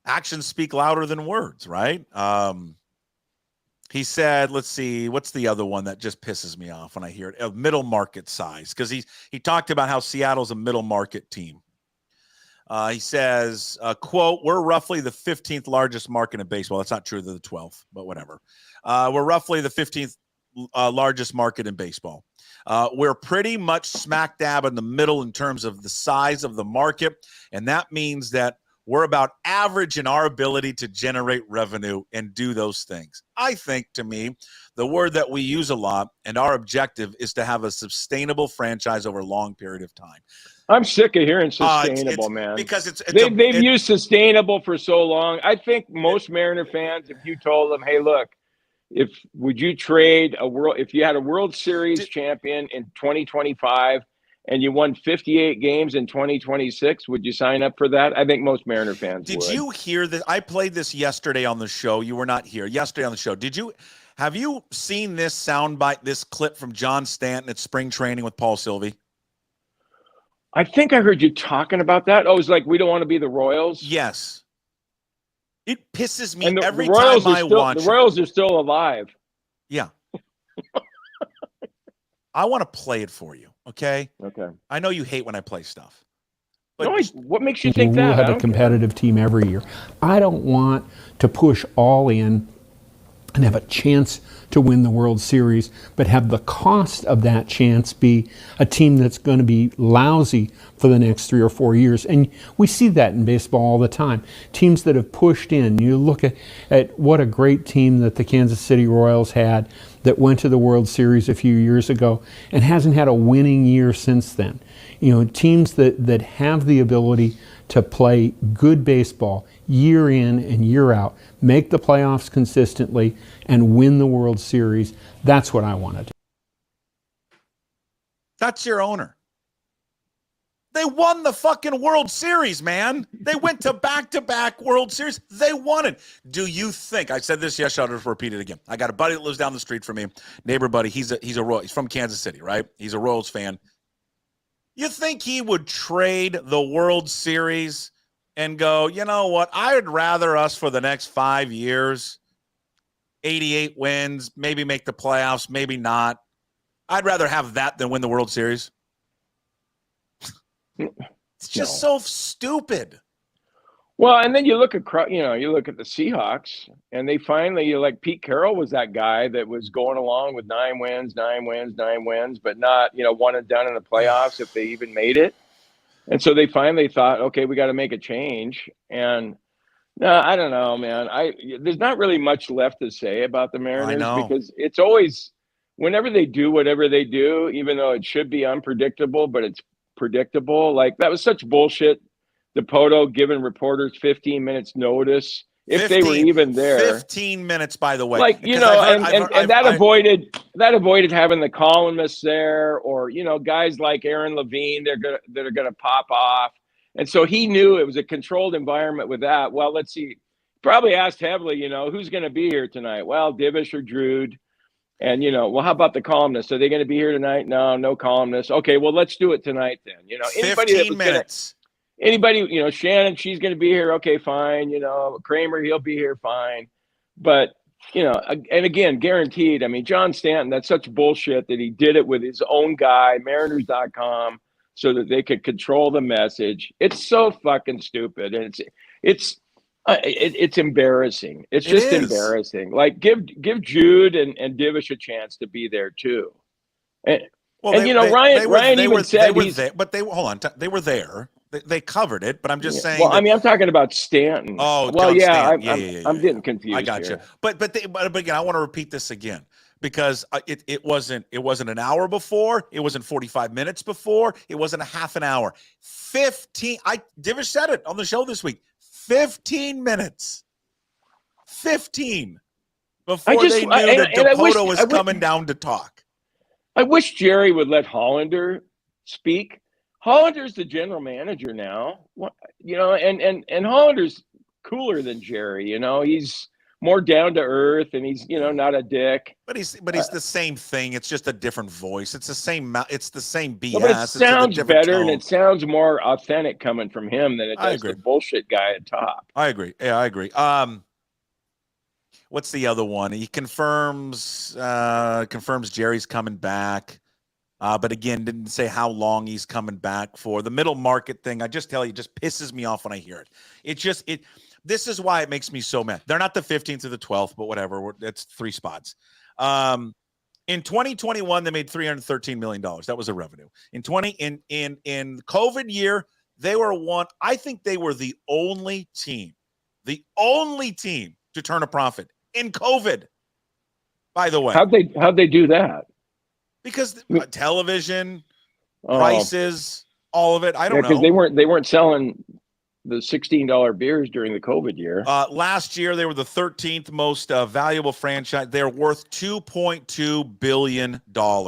Actions speak louder than words, right? He said, let's see, what's the other one that just pisses me off when I hear it? A middle market size. Because he talked about how Seattle's a middle market team. He says, quote, "We're roughly the 15th largest market in baseball." That's not true. They're the 12th, but whatever. We're roughly the 15th largest market in baseball. We're pretty much smack dab in the middle in terms of the size of the market. And that means that we're about average in our ability to generate revenue and do those things. I think, to me, the word that we use a lot and our objective is to have a sustainable franchise over a long period of time. I'm sick of hearing sustainable, man. Because they've used sustainable for so long. I think most Mariner fans, if you told them, hey, look, would you trade if you had a World Series champion in 2025 and you won 58 games in 2026, would you sign up for that? I think most Mariner fans would. Did you hear this? I played this yesterday on the show. You were not here. Yesterday on the show. Have you seen this soundbite, this clip from John Stanton at spring training with Paul Sylvie? I think I heard you talking about that. Oh, it's like, we don't want to be the Royals? Yes. It pisses me every time I watch it. The Royals are still alive. Yeah. I want to play it for you, okay? Okay. I know you hate when I play stuff. But no, what makes you think that? We'll have a competitive team every year. I don't want to push all in and have a chance to win the World Series, but have the cost of that chance be a team that's going to be lousy for the next 3 or 4 years. And we see that in baseball all the time. Teams that have pushed in. You look at what a great team that the Kansas City Royals had that went to the World Series a few years ago and hasn't had a winning year since then. You know, teams that have the ability to play good baseball year in and year out, make the playoffs consistently, and win the World Series. That's what I want to do. That's your owner. They won the fucking World Series, man. They went to back-to-back World Series. They won it. Do you think, I said this yesterday, I'll just repeat it again. I got a buddy that lives down the street from me, neighbor buddy. He's from Kansas City, right? He's a Royals fan. You think he would trade the World Series and go, you know what? I'd rather us for the next 5 years, 88 wins, maybe make the playoffs, maybe not. I'd rather have that than win the World Series. It's just so stupid. Well, and then you look at the Seahawks, and they finally, like Pete Carroll was that guy that was going along with 9 wins, but not, one and done in the playoffs if they even made it. And so they finally thought, okay, we got to make a change. And no, I don't know, man. There's not really much left to say about the Mariners because it's always, whenever they do whatever they do, even though it should be unpredictable, but it's predictable. Like, that was such bullshit. Dipoto giving reporters 15 minutes notice if they were even there. 15 minutes, by the way. Like, that avoided having the columnists there, or guys like Aaron Levine that are gonna pop off. And so he knew it was a controlled environment with that. Well, let's see. Probably asked heavily, who's going to be here tonight? Well, Divish or Drude. And, well, how about the columnists? Are they going to be here tonight? No columnists. Okay, well, let's do it tonight then. Anybody 15 minutes. Anybody, Shannon, she's going to be here. Okay, fine. Kramer, he'll be here. Fine. But, and again, guaranteed. I mean, John Stanton, that's such bullshit that he did it with his own guy, Mariners.com, so that they could control the message. It's so fucking stupid. And it's embarrassing. It's just embarrassing. Like, give Jude and Divish a chance to be there too. And Ryan even said hold on. They were there. They covered it, but I'm just saying. Well, I'm talking about Stanton. Oh, well, Stanton. I'm getting confused. I got you. But again, I want to repeat this again because it wasn't an hour before, it wasn't 45 minutes before, it wasn't a half an hour. 15. Divish said it on the show this week. 15 minutes. 15 before they knew that Dipoto was coming down to talk. I wish Jerry would let Hollander speak. Hollander's the general manager now, and Hollander's cooler than Jerry. He's more down to earth, and he's not a dick. But he's the same thing. It's just a different voice. It's the same. It's the same BS. But it sounds better, and it sounds more authentic coming from him than it does the bullshit guy at top. I agree. Yeah, I agree. What's the other one? He confirms Jerry's coming back. But again, didn't say how long he's coming back for. The middle market thing, I just tell you, just pisses me off when I hear it. This is why it makes me so mad. They're not the 15th or the 12th, but whatever. It's 3 spots. In 2021, they made $313 million. That was a revenue. In COVID year, they were one. I think they were the only team to turn a profit in COVID. By the way, how'd they do that? Because television, prices, all of it. I don't know. Because they weren't selling the $16 beers during the COVID year. Last year, they were the 13th most valuable franchise. They're worth $2.2 billion. Then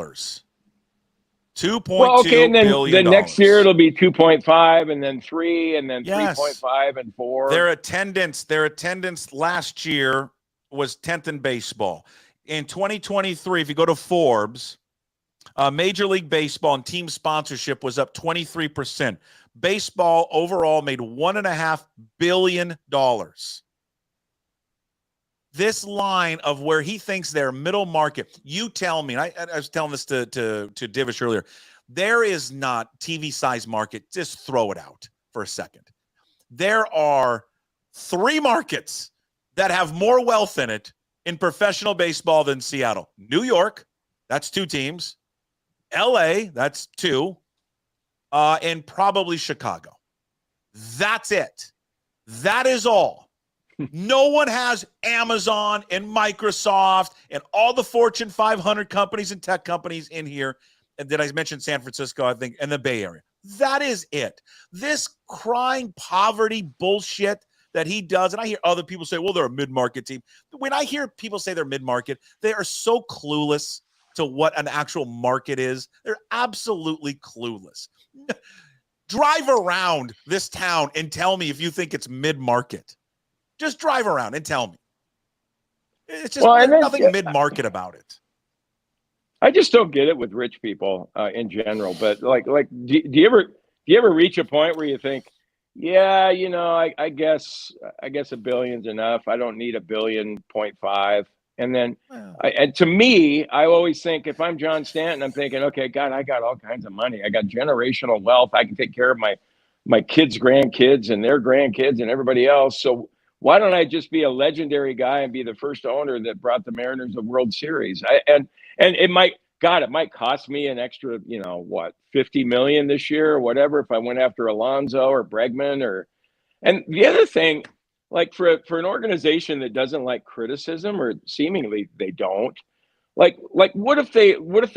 next year it'll be 2.5, and then 3, and then 3.5 and 4. Their attendance last year was 10th in baseball. In 2023, if you go to Forbes, Major League Baseball and team sponsorship was up 23%. Baseball overall made $1.5 billion. This line of where he thinks they're middle market, you tell me, and I was telling this to Divish earlier, there is not TV size market. Just throw it out for a second. There are 3 markets that have more wealth in it in professional baseball than Seattle. New York, that's 2 teams. LA, that's 2. And probably Chicago. That's it. That is all. No one has Amazon and Microsoft and all the Fortune 500 companies and tech companies in here. And then I mentioned San Francisco, I think, and the Bay Area. That is it. This crying poverty bullshit that he does, and I hear other people say, well, they're a mid-market team. When I hear people say they're mid-market, they are so clueless to what an actual market is. They're absolutely clueless. Drive around this town and tell me if you think it's mid-market. Just drive around and tell me. It's just nothing mid-market about it. I just don't get it with rich people in general. But do you ever reach a point where you think, yeah, I guess $1 billion's enough. I don't need $1.5 billion. And then, and to me, I always think if I'm John Stanton, I'm thinking, okay, God, I got all kinds of money. I got generational wealth. I can take care of my kids' grandkids and their grandkids and everybody else. So why don't I just be a legendary guy and be the first owner that brought the Mariners a World Series? And it might cost me an extra, $50 million this year or whatever if I went after Alonso or Bregman and the other thing. Like for an organization that doesn't like criticism, or seemingly they don't, like what if they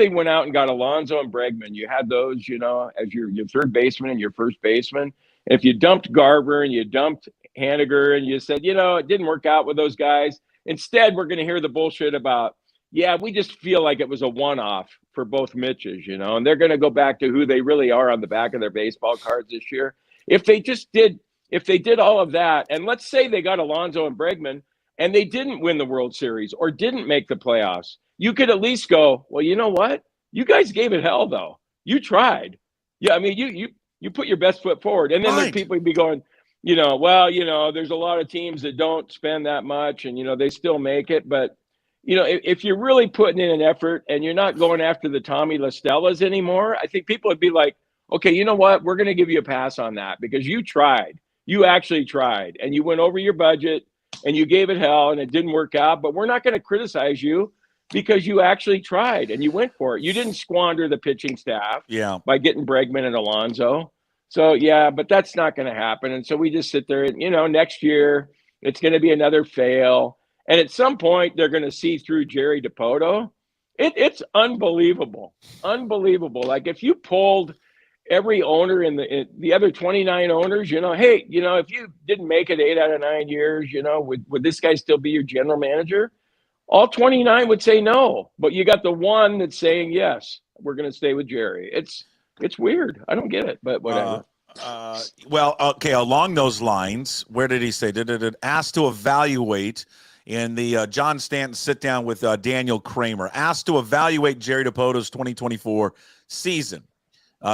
went out and got Alonso and Bregman? You had those, as your third baseman and your first baseman. And if you dumped Garver and you dumped Haniger and you said, it didn't work out with those guys. Instead, we're going to hear the bullshit about, we just feel like it was a one-off for both Mitches, and they're going to go back to who they really are on the back of their baseball cards this year. If they did all of that, and let's say they got Alonso and Bregman, and they didn't win the World Series or didn't make the playoffs, you could at least go, well, you know what? You guys gave it hell, though. You tried. Yeah, I mean, you put your best foot forward. And then there's people would be going, there's a lot of teams that don't spend that much, and, they still make it. But, if you're really putting in an effort and you're not going after the Tommy LaStellas anymore, I think people would be like, okay, you know what? We're going to give you a pass on that because you tried. You actually tried, and you went over your budget, and you gave it hell, and it didn't work out. But we're not going to criticize you because you actually tried, and you went for it. You didn't squander the pitching staff by getting Bregman and Alonso. So, but that's not going to happen. And so we just sit there and, next year it's going to be another fail. And at some point, they're going to see through Jerry Dipoto. It's unbelievable. Unbelievable. Like if you pulled – every owner in the other 29 owners, hey, if you didn't make it 8 out of 9 years, would this guy still be your general manager? All 29 would say no, but you got the one that's saying, yes, we're going to stay with Jerry. It's weird. I don't get it, but whatever. Well, okay. Along those lines, where did he say? Asked to evaluate in the John Stanton sit down with Daniel Kramer, asked to evaluate Jerry Dipoto's 2024 season.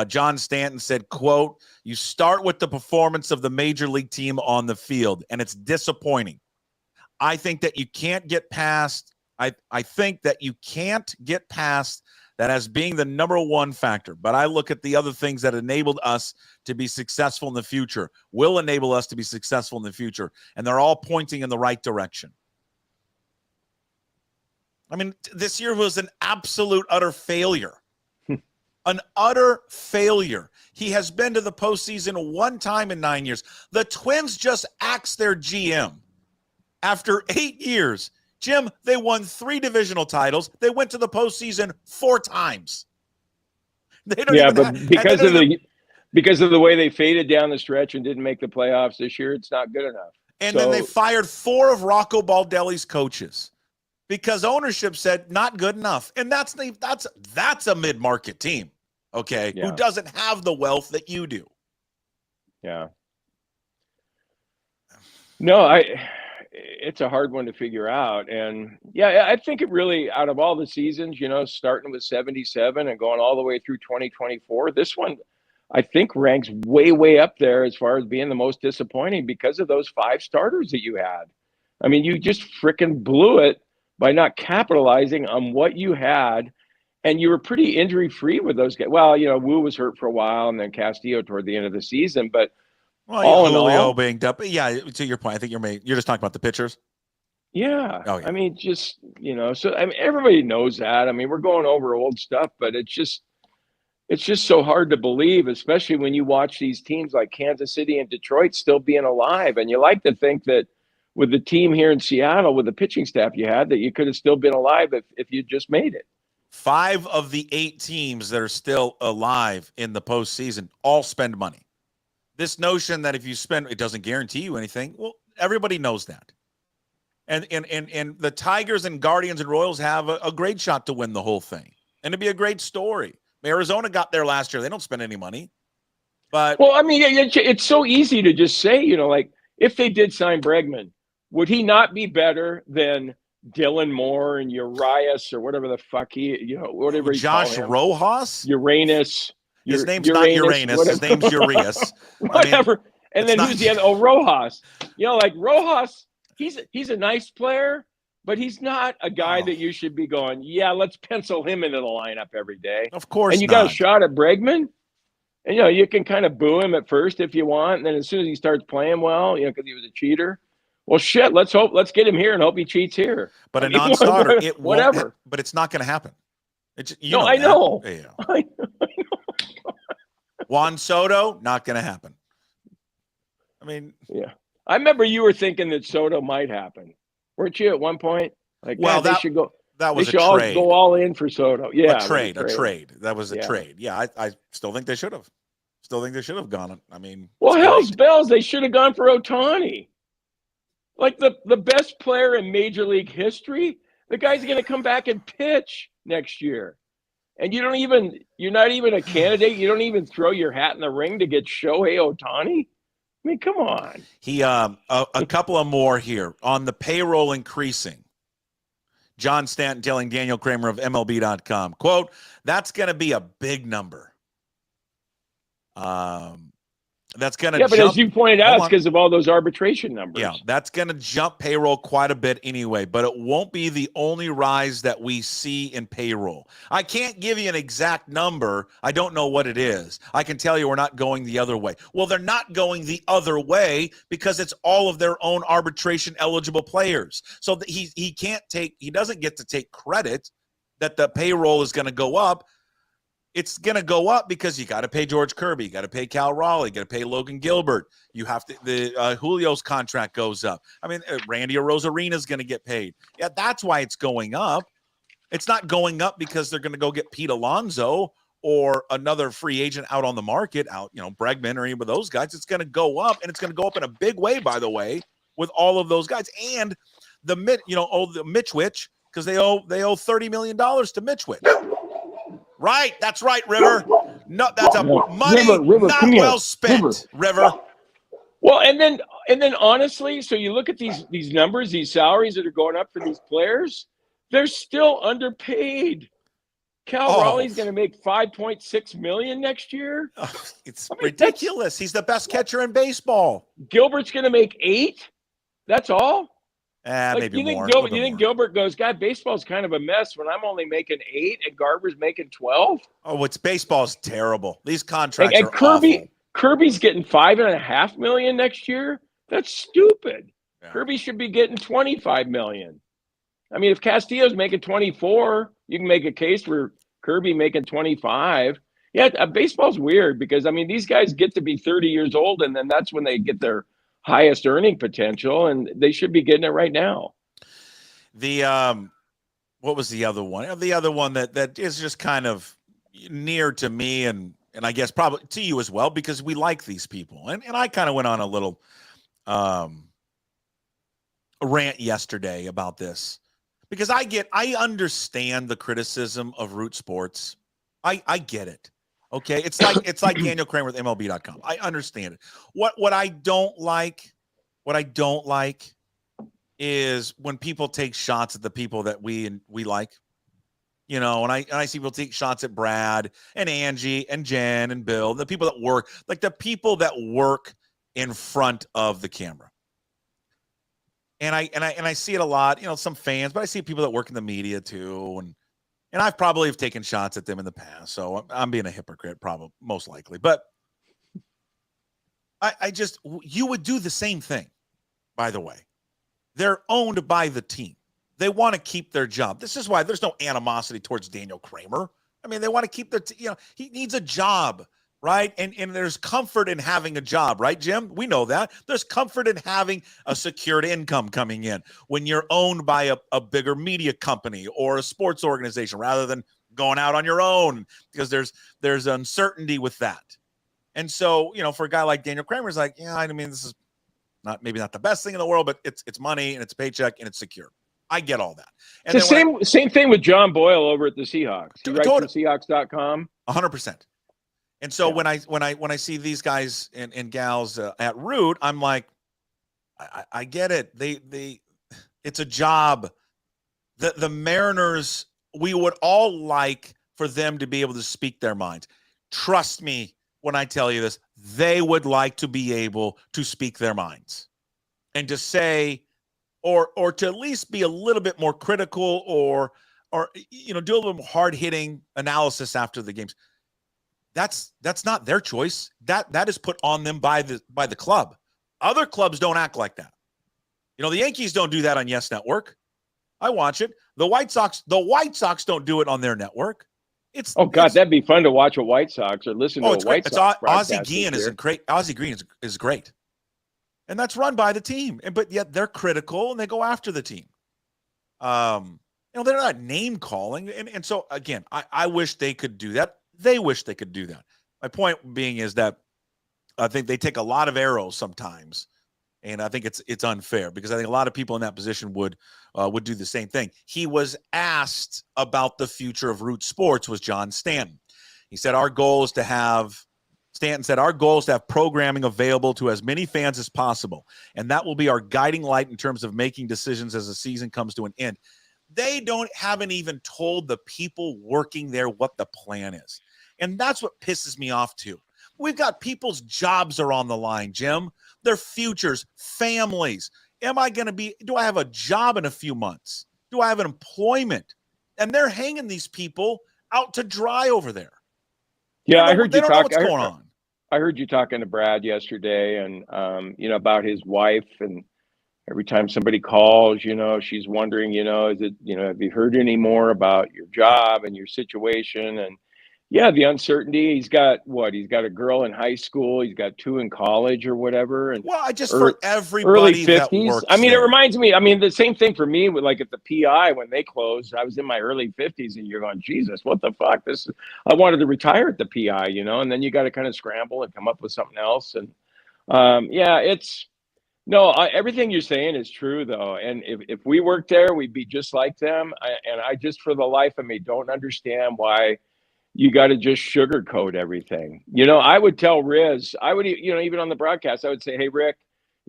John Stanton said, quote, "You start with the performance of the major league team on the field, and it's disappointing. I think that you can't get past that as being the number one factor. But I look at the other things that enabled us to be successful in the future, will enable us to be successful in the future, and they're all pointing in the right direction." I mean, this year was an absolute utter failure. An utter failure. He has been to the postseason one time in 9 years. The Twins just axed their GM after 8 years. Jim, they won 3 divisional titles. They went to the postseason 4 times. Because of the way they faded down the stretch and didn't make the playoffs this year, it's not good enough. And then they fired 4 of Rocco Baldelli's coaches because ownership said not good enough. And that's a mid-market team, okay, who doesn't have the wealth that you do. Yeah. No, it's a hard one to figure out. And I think it really, out of all the seasons, starting with 77 and going all the way through 2024, this one, I think, ranks way, way up there as far as being the most disappointing because of those 5 starters that you had. I mean, you just freaking blew it by not capitalizing on what you had. And you were pretty injury-free with those guys. Well, Wu was hurt for a while and then Castillo toward the end of the season. But all in all, banged up. Yeah, to your point, I think you're just talking about the pitchers. Yeah. Oh, yeah. I mean, just, so I mean, everybody knows that. I mean, we're going over old stuff, but it's just so hard to believe, especially when you watch these teams like Kansas City and Detroit still being alive. And you like to think that with the team here in Seattle, with the pitching staff you had, that you could have still been alive if you just made it. 5 of the 8 teams that are still alive in the postseason all spend money. This notion that if you spend, it doesn't guarantee you anything. Well, everybody knows that. And the Tigers and Guardians and Royals have a great shot to win the whole thing. And it'd be a great story. Arizona got there last year. They don't spend any money. But well, I mean, it's so easy to just say, like if they did sign Bregman, would he not be better than Dylan Moore and Urias or whatever the fuck whatever he Josh call him. Rojas? Uranus. His name's not Uranus. Whatever. His name's Urias. Whatever. And then who's the other? Oh, Rojas. Like Rojas, he's a nice player, but he's not a guy that you should be going, yeah, let's pencil him into the lineup every day. Of course. And you got a shot at Bregman. And, you can kind of boo him at first if you want. And then as soon as he starts playing well, because he was a cheater. Well, shit, let's get him here and hope he cheats here. But a non-starter, whatever. But it's not going to happen. I know. Yeah. I know. Juan Soto, not going to happen. I mean. Yeah. I remember you were thinking that Soto might happen. Weren't you at one point? Like, well, they should go. That was they should a trade. All go all in for Soto. Yeah. A trade. That was a trade. Yeah, I still think they should have. Still think they should have gone. I mean. Well, hell's bells. They should have gone for Ohtani. Like the best player in Major League history, the guy's going to come back and pitch next year. And you're not even a candidate. You don't even throw your hat in the ring to get Shohei Ohtani. I mean, come on. He a couple of more here on the payroll increasing. John Stanton telling Daniel Kramer of MLB.com, quote, that's going to be a big number. That's going to but as you pointed out, it's because of all those arbitration numbers. Yeah, that's going to jump payroll quite a bit anyway, but it won't be the only rise that we see in payroll. I can't give you an exact number. I don't know what it is. I can tell you we're not going the other way. Well, they're not going the other way because it's all of their own arbitration-eligible players. So he doesn't get to take credit that the payroll is going to go up. It's going to go up because you got to pay George Kirby, you got to pay Cal Raleigh, you got to pay Logan Gilbert. You have to Julio's contract goes up. I mean, Randy Arozarena is going to get paid. Yeah, that's why it's going up. It's not going up because they're going to go get Pete Alonso or another free agent out on the market, Bregman or any of those guys. It's going to go up, and it's going to go up in a big way, by the way, with all of those guys and the Mitchwich, because they owe $30 million to Mitchwich. Right, that's right, River. No, that's a money River, not well spent, River. Well, and then honestly, so you look at these numbers, these salaries that are going up for these players, they're still underpaid. Cal Raleigh's going to make $5.6 million next year. It's ridiculous. He's the best catcher in baseball. Gilbert's going to make $8 million. That's all. Maybe more. You think Gilbert goes, God, baseball's kind of a mess when I'm only making $8 million and Garver's making $12 million? Oh, baseball's terrible. These contracts and are awful. Kirby's getting $5.5 million next year. That's stupid. Yeah. Kirby should be getting $25 million. I mean, if Castillo's making 24, you can make a case for Kirby making 25. Yeah, baseball's weird because, I mean, these guys get to be 30 years old, and then that's when they get their highest earning potential, and they should be getting it right now. What was the other one? The other one that is just kind of near to me, and I guess probably to you as well, because we like these people. And I kind of went on a little rant yesterday about this. Because I understand the criticism of Root Sports. I get it. Okay. It's like Daniel Kramer with MLB.com. I understand it. What I don't like is when people take shots at the people that we like. And I see people take shots at Brad and Angie and Jen and Bill, the people that work, like the people that work in front of the camera. And I see it a lot, some fans, but I see people that work in the media too. And I've probably have taken shots at them in the past. So I'm being a hypocrite, probably most likely. But you would do the same thing, by the way. They're owned by the team. They want to keep their job. This is why there's no animosity towards Daniel Kramer. I mean, they want to keep he needs a job. Right. And there's comfort in having a job. Right, Jim? We know that. There's comfort in having a secured income coming in when you're owned by a bigger media company or a sports organization rather than going out on your own, because there's uncertainty with that. And so, for a guy like Daniel Kramer, is like, yeah, I mean, this is maybe not the best thing in the world, but it's money and it's a paycheck and it's secure. I get all that. And it's the same thing with John Boyle over at the Seahawks. He writes for Seahawks.com. 100%. And so when I see these guys and gals at Root, I'm like, I get it. It's a job. The Mariners, we would all like for them to be able to speak their minds. Trust me when I tell you this, they would like to be able to speak their minds and to say, or to at least be a little bit more critical or do a little more hard-hitting analysis after the games. That's not their choice. That is put on them by the club. Other clubs don't act like that. The Yankees don't do that on Yes Network. I watch it. The White Sox don't do it on their network. That'd be fun to watch a White Sox or listen to a White Sox Ozzie Guillen is great. Ozzie Green is great. And that's run by the team. But yet they're critical and they go after the team. They're not name calling. And so again, I wish they could do that. They wish they could do that. My point being is that I think they take a lot of arrows sometimes. And I think it's unfair because I think a lot of people in that position would do the same thing. He was asked about the future of Root Sports was John Stanton. He said, Stanton said, our goal is to have programming available to as many fans as possible. And that will be our guiding light in terms of making decisions as the season comes to an end. They haven't even told the people working there what the plan is. And that's what pisses me off too. We've got people's jobs are on the line, Jim. Their futures, families. Do I have a job in a few months? Do I have an employment? And they're hanging these people out to dry over there. Yeah, I heard you talk. What's going on. I heard you talking to Brad yesterday and, about his wife. And every time somebody calls, she's wondering, is it, have you heard any more about your job and your situation? And yeah, the uncertainty. He's got a girl in high school. He's got 2 in college or whatever. And for everybody early 50s. that works it there. reminds me. The same thing for me with like at the PI when they closed. I was in my early 50s, and you're going, Jesus, what the fuck? I wanted to retire at the PI, and then you got to kind of scramble and come up with something else. And everything you're saying is true though. And if we worked there, we'd be just like them. I just for the life of me don't understand why you got to just sugarcoat everything. I would tell Riz, even on the broadcast, I would say, hey, Rick,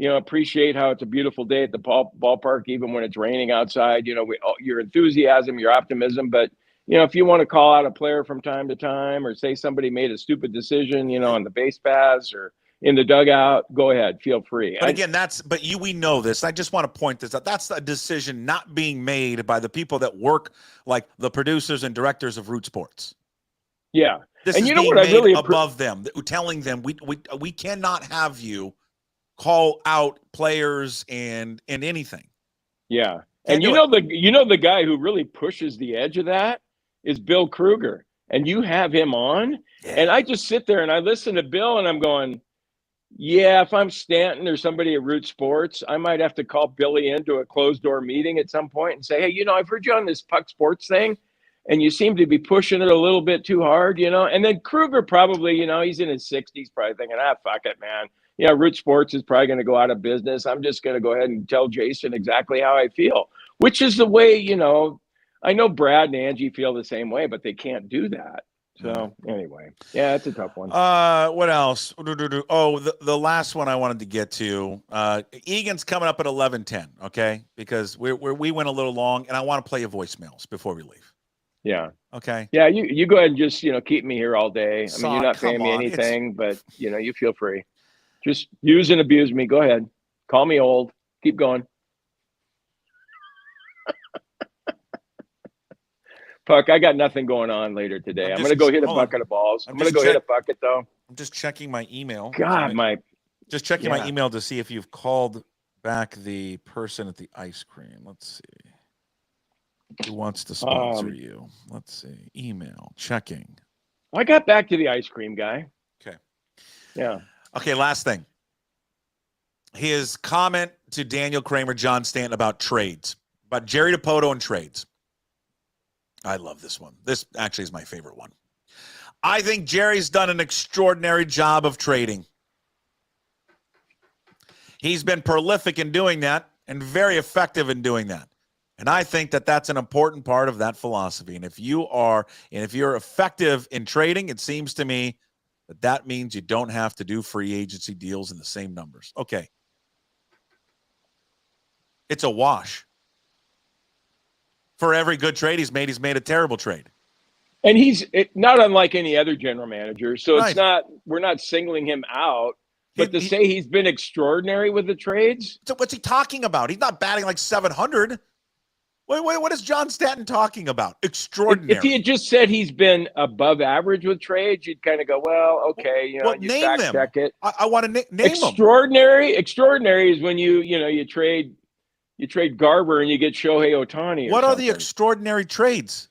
appreciate how it's a beautiful day at the ballpark, even when it's raining outside, your enthusiasm, your optimism. But, if you want to call out a player from time to time or say somebody made a stupid decision, on the base paths or in the dugout, go ahead, feel free. But again, we know this. I just want to point this out. That's a decision not being made by the people that work like the producers and directors of Root Sports. Yeah. This and is you know being what I really made above them, telling them we cannot have you call out players and anything. Yeah. And the guy who really pushes the edge of that is Bill Kruger. And you have him on. Yeah. And I just sit there and I listen to Bill and I'm going, yeah, if I'm Stanton or somebody at Root Sports, I might have to call Billy into a closed door meeting at some point and say, hey, I've heard you on this PuckSports thing. And you seem to be pushing it a little bit too hard, And then Kruger probably, he's in his 60s, probably thinking, fuck it, man. Root Sports is probably going to go out of business. I'm just going to go ahead and tell Jason exactly how I feel, which is the way, I know Brad and Angie feel the same way, but they can't do that. So anyway, yeah, it's a tough one. What else? Oh, the last one I wanted to get to. Egan's coming up at 11:10. Okay, because we went a little long, and I want to play your voicemails before we leave. Yeah. Okay. Yeah, you go ahead and just keep me here all day. You're not paying me on. anything, but you feel free. Just use and abuse me. Go ahead. Call me old. Keep going. Puck, I got nothing going on later today. I'm going to go hit a bucket of balls. I'm going to go hit a bucket, though. I'm just checking my email. God, Just checking my email to see if you've called back the person at the ice cream. Let's see. Who wants to sponsor you? Let's see. Email. Checking. I got back to the ice cream guy. Okay. Yeah. Okay, last thing. His comment to Daniel Kramer, John Stanton about trades. About Jerry Dipoto and trades. I love this one. This actually is my favorite one. I think Jerry's done an extraordinary job of trading. He's been prolific in doing that and very effective in doing that. And I think that that's an important part of that philosophy. And if you're effective in trading, it seems to me but that means you don't have to do free agency deals in the same numbers. Okay. It's a wash. For every good trade he's made a terrible trade. And he's not unlike any other general manager. So Right. we're not singling him out. But to say he's been extraordinary with the trades? So what's he talking about? He's not batting like 700. Wait, what is John Stanton talking about? Extraordinary. If he had just said he's been above average with trades, you'd kind of go, well, okay, you name them. check it. I want to name extraordinary. Them. Extraordinary is when you trade Garber and you get Shohei Ohtani. What are the extraordinary trades?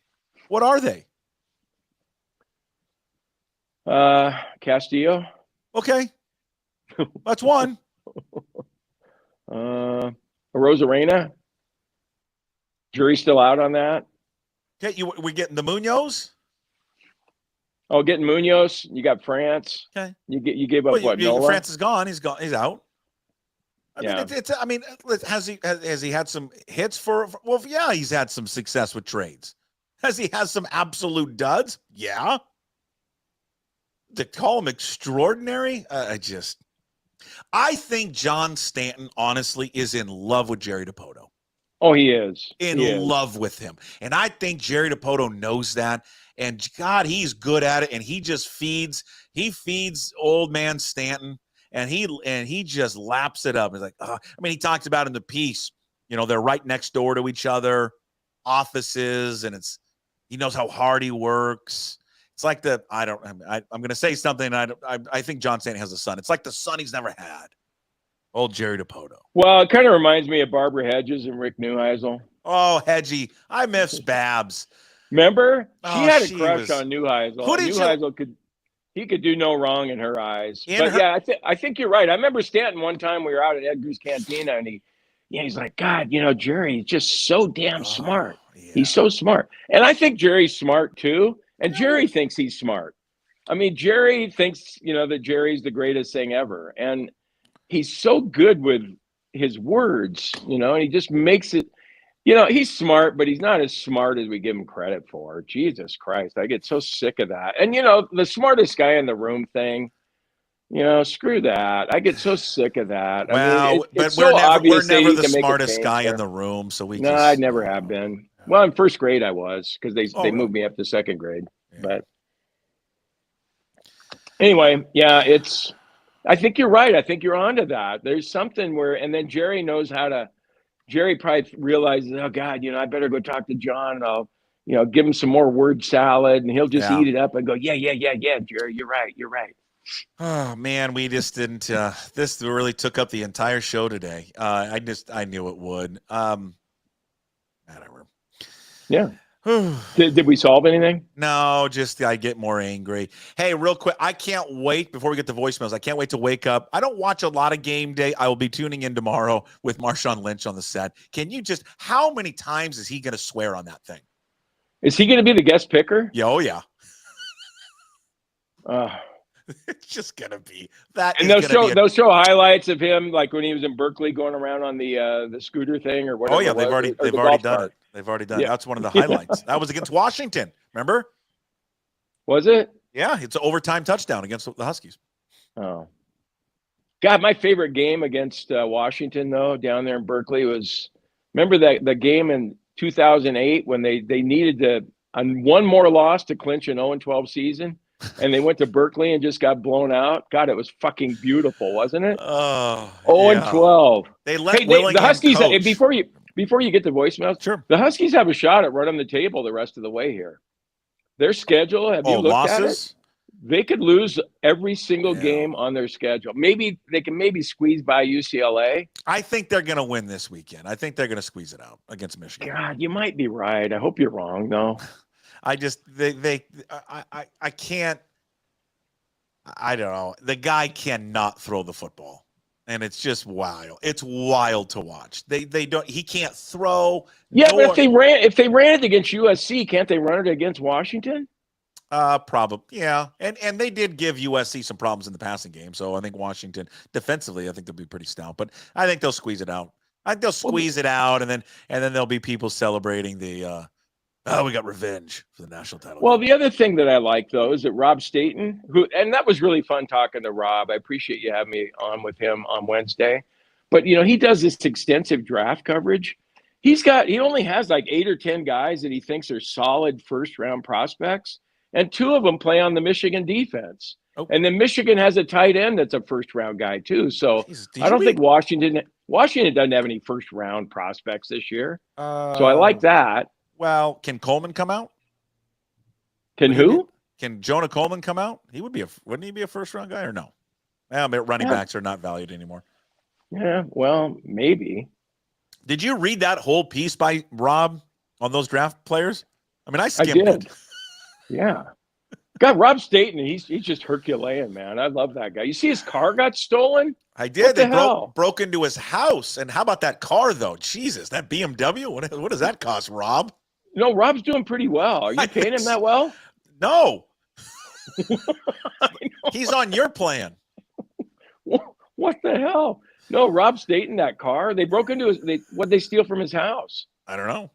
What are they? Castillo. Okay. That's one. Rosarena. Jury's still out on that. Okay, we getting the Munoz? Oh, getting Munoz. You got France. Okay. You gave up what? Nola? France is gone. He's gone. He's out. I mean, has he had some hits for? Well, yeah, he's had some success with trades. Has he had some absolute duds? Yeah. To call him extraordinary, I think John Stanton honestly is in love with Jerry Dipoto. Oh, he is. In love with him. And I think Jerry Dipoto knows that. And God, he's good at it. And he just feeds old man Stanton. And he just laps it up. He's like, he talked about in the piece, they're right next door to each other, offices, and he knows how hard he works. It's like I'm going to say something. I think John Stanton has a son. It's like the son he's never had. Old Jerry Dipoto. Well, it kind of reminds me of Barbara Hedges and Rick Neuheisel. Oh, Hedgie. I miss Babs. Remember? She had a crush on Neuheisel. Neuheisel could do no wrong in her eyes. I think you're right. I remember Stanton one time we were out at Edgar's Cantina and he's like, God, Jerry is just so damn smart. Yeah. He's so smart. And I think Jerry's smart too. And Jerry thinks he's smart. I mean, Jerry thinks, that Jerry's the greatest thing ever. And he's so good with his words, and he just makes it, he's smart, but he's not as smart as we give him credit for. Jesus Christ. I get so sick of that. And, the smartest guy in the room thing, screw that. I get so sick of that. Well, it's we're obvious never the smartest guy in the room. So I never have been. Well, in first grade I was, because they moved me up to second grade. Yeah. But anyway, yeah, I think you're right. I think you're onto that. There's something and then Jerry knows Jerry probably realizes, oh God, I better go talk to John and I'll, give him some more word salad and he'll just eat it up and go, yeah, Jerry, you're right. Oh man, we just didn't, this really took up the entire show today. I knew it would. Whatever. Yeah. Did we solve anything? No, just I get more angry. Hey, real quick, I can't wait before we get to voicemails. I can't wait to wake up. I don't watch a lot of game day. I will be tuning in tomorrow with Marshawn Lynch on the set. Can you how many times is he going to swear on that thing? Is he going to be the guest picker? Yeah, oh yeah. It's just going to be that. And they'll show highlights of him, like when he was in Berkeley going around on the scooter thing or whatever. Oh yeah, they've already done it. They've already done it. That's one of the highlights. That was against Washington. Remember? Was it? Yeah, it's an overtime touchdown against the Huskies. Oh. God, my favorite game against Washington, though, down there in Berkeley was, remember the game in 2008 when they needed one more loss to clinch an 0-12 season, and they went to Berkeley and just got blown out? God, it was fucking beautiful, wasn't it? Oh, 0-12. They let the Huskies, before you get to voicemails, sure. The Huskies have a shot at running the table the rest of the way here. Their schedule, have you looked at it? They could lose every single game on their schedule. Maybe they can squeeze by UCLA. I think they're going to win this weekend. I think they're going to squeeze it out against Michigan. God, you might be right. I hope you're wrong, though. I can't. I don't know. The guy cannot throw the football. And it's just wild. It's wild to watch. They don't. He can't throw. Yeah, but if they ran it against USC, can't they run it against Washington? Probably. Yeah, and they did give USC some problems in the passing game. So I think Washington defensively, I think they'll be pretty stout. But I think they'll squeeze it out. I think they'll squeeze it out, and then there'll be people celebrating the Oh, we got revenge for the national title. Well, the other thing that I like, though, is that Rob Staten, and that was really fun talking to Rob. I appreciate you having me on with him on Wednesday. But, he does this extensive draft coverage. He only has like 8 or 10 guys that he thinks are solid first-round prospects, and 2 of them play on the Michigan defense. Oh. And then Michigan has a tight end that's a first-round guy, too. So I don't think Washington doesn't have any first-round prospects this year. So I like that. Well, can Coleman come out? Can who? Can Jonah Coleman come out? Wouldn't he be a first-round guy or no? Well, running backs are not valued anymore. Yeah, well, maybe. Did you read that whole piece by Rob on those draft players? I mean, I skimmed it. Yeah. God, Rob Staten, he's just Herculean, man. I love that guy. You see his car got stolen? I did. What they broke into his house. And how about that car, though? Jesus, that BMW? What does that cost, Rob? No, Rob's doing pretty well. Are you paying him that well? No. He's on your plan. What the hell? No, Rob Staten, that car. They broke into what'd they steal from his house? I don't know.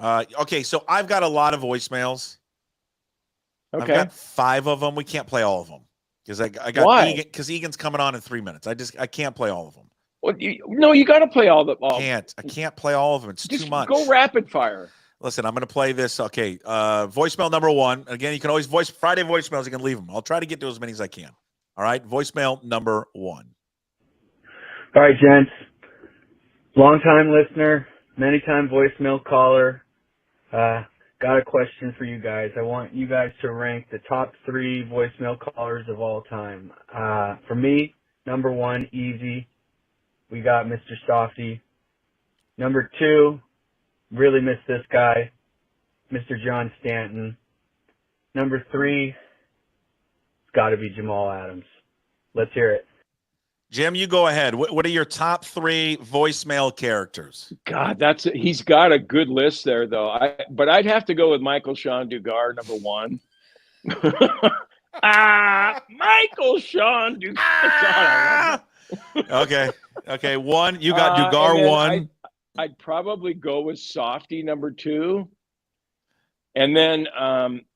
Huh. Okay, so I've got a lot of voicemails. Okay. I've got 5 of them. We can't play all of them because I got Why? Egan, because Egan's coming on in 3 minutes. I can't play all of them. Well, you got to play all the. I can't play all of them. It's just too much. Go rapid fire. Listen, I'm going to play this. Okay, voicemail number 1. Again, you can always Friday voicemails. You can leave them. I'll try to get to as many as I can. All right, voicemail number 1. All right, gents. Long-time listener, many-time voicemail caller. Got a question for you guys. I want you guys to rank the top 3 voicemail callers of all time. For me, number 1, easy. We got Mr. Softy. Number 2, really miss this guy, Mr. John Stanton. Number 3, it's got to be Jamal Adams. Let's hear it. Jim, you go ahead. What are your top 3 voicemail characters? God, he's got a good list there, though. But I'd have to go with Michael Sean Dugar, number 1. Michael Sean Dugar. Okay. 1. You got Dugar 1. I'd probably go with Softy, number 2. And then,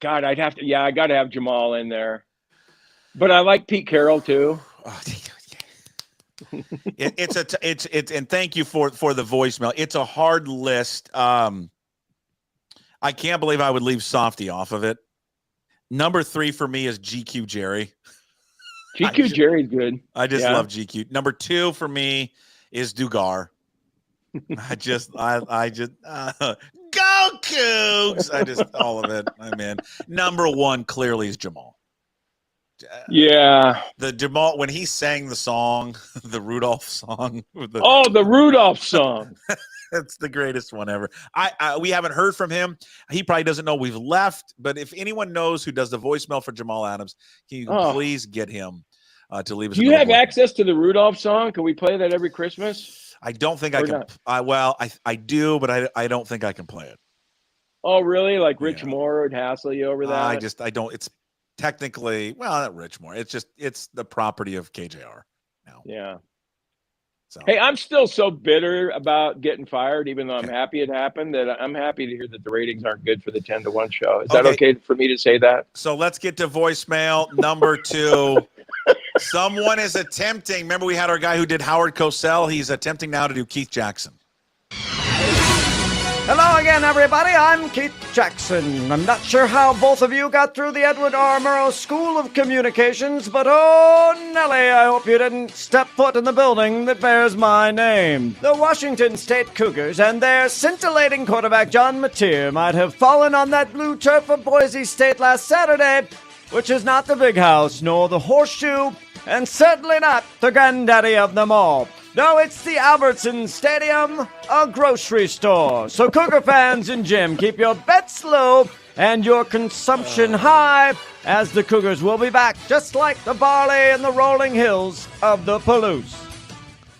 God, I got to have Jamal in there. But I like Pete Carroll too. Oh, and thank you for the voicemail. It's a hard list. I can't believe I would leave Softy off of it. Number 3 for me is GQ Jerry. Jerry's good. I just love GQ. Number 2 for me is Dugar. I just go Cougs. All of it. I'm in. Number 1 clearly is Jamal. Yeah. The Jamal, when he sang the song, the Rudolph song. The Rudolph song. That's the greatest one ever. We haven't heard from him. He probably doesn't know we've left, but if anyone knows who does the voicemail for Jamal Adams, can you please get him to leave us? Do you have access to the Rudolph song? Can we play that every Christmas? I don't think I can. I do, but I don't think I can play it. Oh, really? Like Rich Moore would hassle you over that? I don't. It's technically, not Rich Moore. It's the property of KJR now. Yeah. So. Hey, I'm still so bitter about getting fired, even though I'm happy it happened, that I'm happy to hear that the ratings aren't good for the 10-1 show. Is that okay for me to say that? So let's get to voicemail number 2. Someone is attempting. Remember, we had our guy who did Howard Cosell. He's attempting now to do Keith Jackson. Hello again, everybody. I'm Keith Jackson. I'm not sure how both of you got through the Edward R. Murrow School of Communications, but oh, Nelly, I hope you didn't step foot in the building that bears my name. The Washington State Cougars and their scintillating quarterback, John Mateer, might have fallen on that blue turf of Boise State last Saturday, which is not the Big House, nor the Horseshoe, and certainly not the granddaddy of them all. No, it's the Albertson Stadium, a grocery store. So Cougar fans and Jim, keep your bets low and your consumption high, as the Cougars will be back just like the barley in the rolling hills of the Palouse.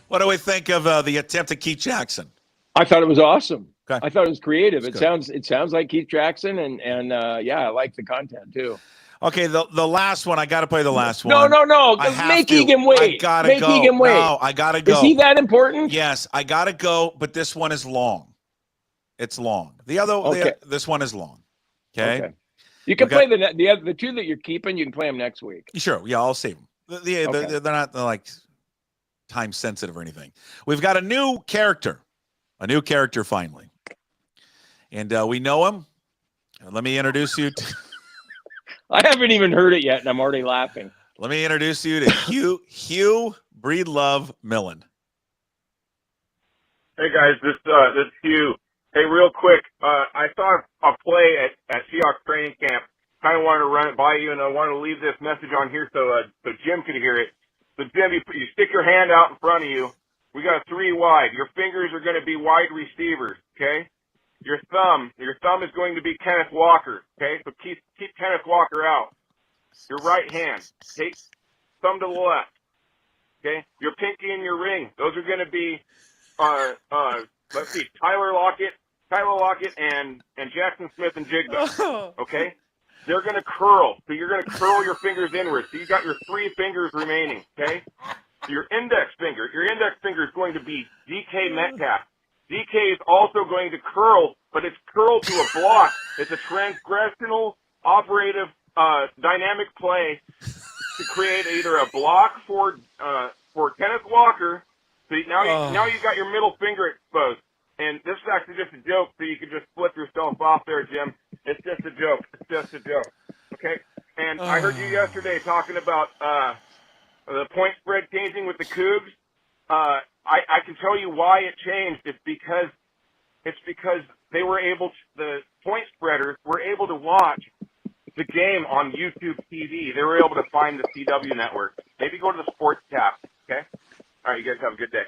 What do we think of the attempt at Keith Jackson? I thought it was awesome. Okay. I thought it was creative. It good. sounds like Keith Jackson, and I like the content too. Okay, the last one. I got to play the last one. No. Make Egan wait. I got to go. Egan wait. No, I got to go. Is he that important? Yes, I got to go, but this one is long. It's long. This one is long. Okay. You can play the two that you're keeping. You can play them next week. Sure. Yeah, I'll save them. They're not like time sensitive or anything. We've got a new character finally, and we know him. Let me introduce you to. I haven't even heard it yet, and I'm already laughing. Let me introduce you to Hugh Breedlove Millen. Hey guys, this is Hugh. Hey, real quick, I saw a play at Seahawks training camp. Kind of wanted to run it by you, and I wanted to leave this message on here so Jim could hear it. So Jim, you stick your hand out in front of you. We got 3 wide. Your fingers are going to be wide receivers. Okay. Your thumb is going to be Kenneth Walker. Okay. So keep Kenneth Walker out. Your right hand, take thumb to the left. Okay. Your pinky and your ring, those are going to be let's see, Tyler Lockett and Jackson Smith and Jigba. Okay? They're going to curl. So you're going to curl your fingers inward. So you got your 3 fingers remaining. Okay? So your index finger is going to be DK Metcalf. DK is also going to curl, but it's curled to a block. It's a transgressional, operative, dynamic play to create either a block for Kenneth Walker. So now you got your middle finger exposed. And this is actually just a joke, so you can just flip yourself off there, Jim. It's just a joke. Okay? And I heard you yesterday talking about the point spread changing with the Cougs. I can tell you why it changed. It's because the point spreaders were able to watch the game on YouTube TV. They were able to find the CW network. Maybe go to the sports tab, okay? All right, you guys have a good day.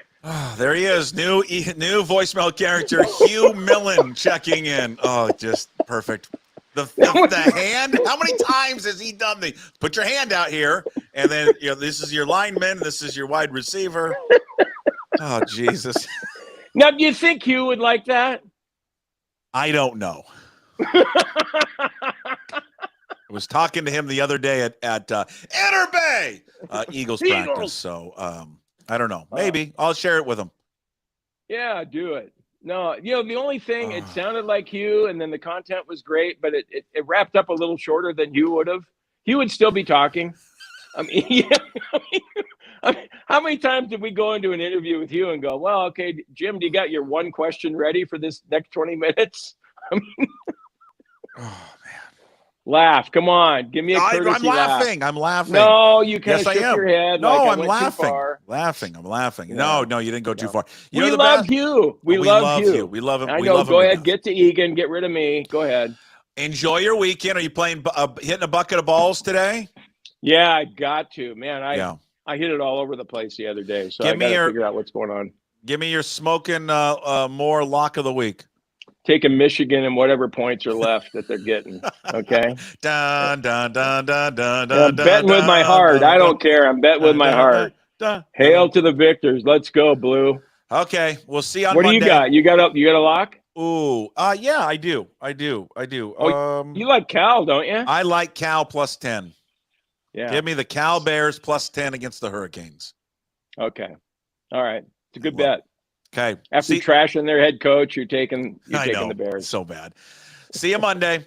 There he is, new voicemail character, Hugh Millen checking in. Oh, just perfect. The hand. How many times has he done the? Put your hand out here, and then this is your lineman, this is your wide receiver. Oh Jesus! Now, do you think Hugh would like that? I don't know. I was talking to him the other day at Inter Bay Eagles practice, so. I don't know. Maybe I'll share it with him. Yeah, do it. No, the only thing, it sounded like Hugh, and then the content was great, but it wrapped up a little shorter than Hugh would have. Hugh would still be talking. I mean, how many times did we go into an interview with Hugh and go, well, okay, Jim, do you got your one question ready for this next 20 minutes? I mean, oh, man. Laugh. Come on. Give me a courtesy I'm laughing. Laugh. I'm laughing. No, you kind of shook your head. No, like I'm laughing. I'm laughing. Yeah. No, you didn't go too far. We love Hugh. We love Hugh. We love him. I know. Go ahead. Get to Egan. Get rid of me. Go ahead. Enjoy your weekend. Are you playing hitting a bucket of balls today? Yeah, I got to. Man, I hit it all over the place the other day. So I got to figure out what's going on. Give me your smoking more lock of the week. Taking Michigan and whatever points are left that they're getting. Okay. Dun, dun, dun, dun, dun, I'm betting with my heart. I don't care. I'm betting with my heart. Hail to the victors. Let's go, Blue. Okay. We'll see on Monday. What do you got? You got a lock? Ooh. Yeah, I do. Oh, you like Cal, don't you? I like Cal plus 10. Yeah. Give me the Cal Bears plus 10 against the Hurricanes. Okay. All right. It's a good bet. Okay. After trashing their head coach, you're taking the Bears. So bad. See you Monday.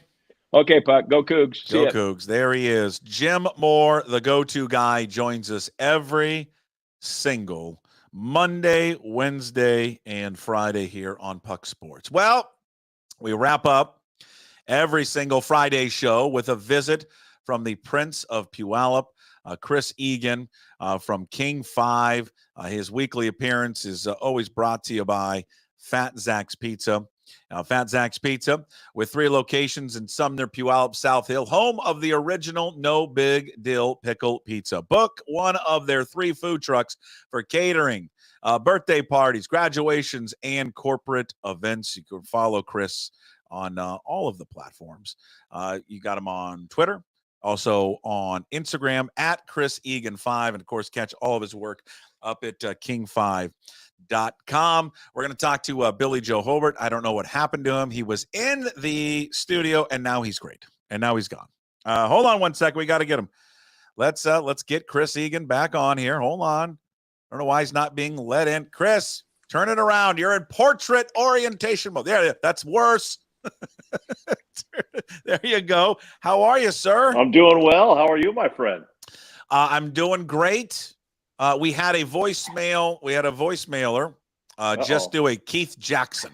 Okay, Puck. Go Cougs. Go Cougs. There he is. Jim Moore, the go-to guy, joins us every single Monday, Wednesday, and Friday here on PuckSports. Well, we wrap up every single Friday show with a visit from the Prince of Puyallup, Chris Egan from King 5. His weekly appearance is always brought to you by Fat Zach's Pizza. Fat Zach's Pizza with 3 locations in Sumner, Puyallup, South Hill, home of the original No Big Deal Pickle Pizza. Book one of their 3 food trucks for catering, birthday parties, graduations, and corporate events. You can follow Chris on all of the platforms. You got him on Twitter, also on Instagram at Chris Egan 5, and of course catch all of his work up at king5.com. We're going to talk to Billy Joe Hobert. I don't know what happened to him. He was in the studio and now he's great. And now he's gone. Hold on one second. We got to get him. Let's get Chris Egan back on here. Hold on. I don't know why he's not being let in. Chris, Turn it around. You're in portrait orientation mode. There, that's worse. There you go. How are you, sir? I'm doing well. How are you, my friend? I'm doing great. We had a voicemail. We had a voicemailer. Just do a Keith Jackson.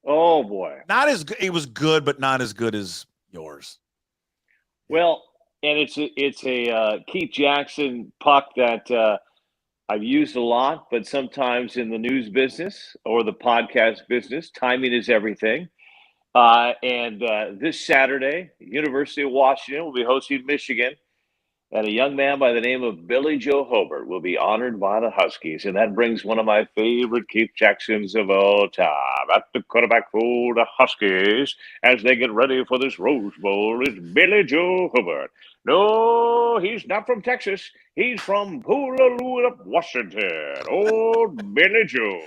Oh boy, not as good. It was good, but not as good as yours. Well, and it's a Keith Jackson puck that I've used a lot, but sometimes in the news business or the podcast business, timing is everything. And this Saturday, University of Washington will be hosting Michigan, and a young man by the name of Billy Joe Hobert will be honored by the Huskies. And that brings one of my favorite Keith Jacksons of all time. At the quarterback for the Huskies, as they get ready for this Rose Bowl, is Billy Joe Hobert. No, he's not from Texas. He's from Poolaloo, Washington. Oh, Billy Joe.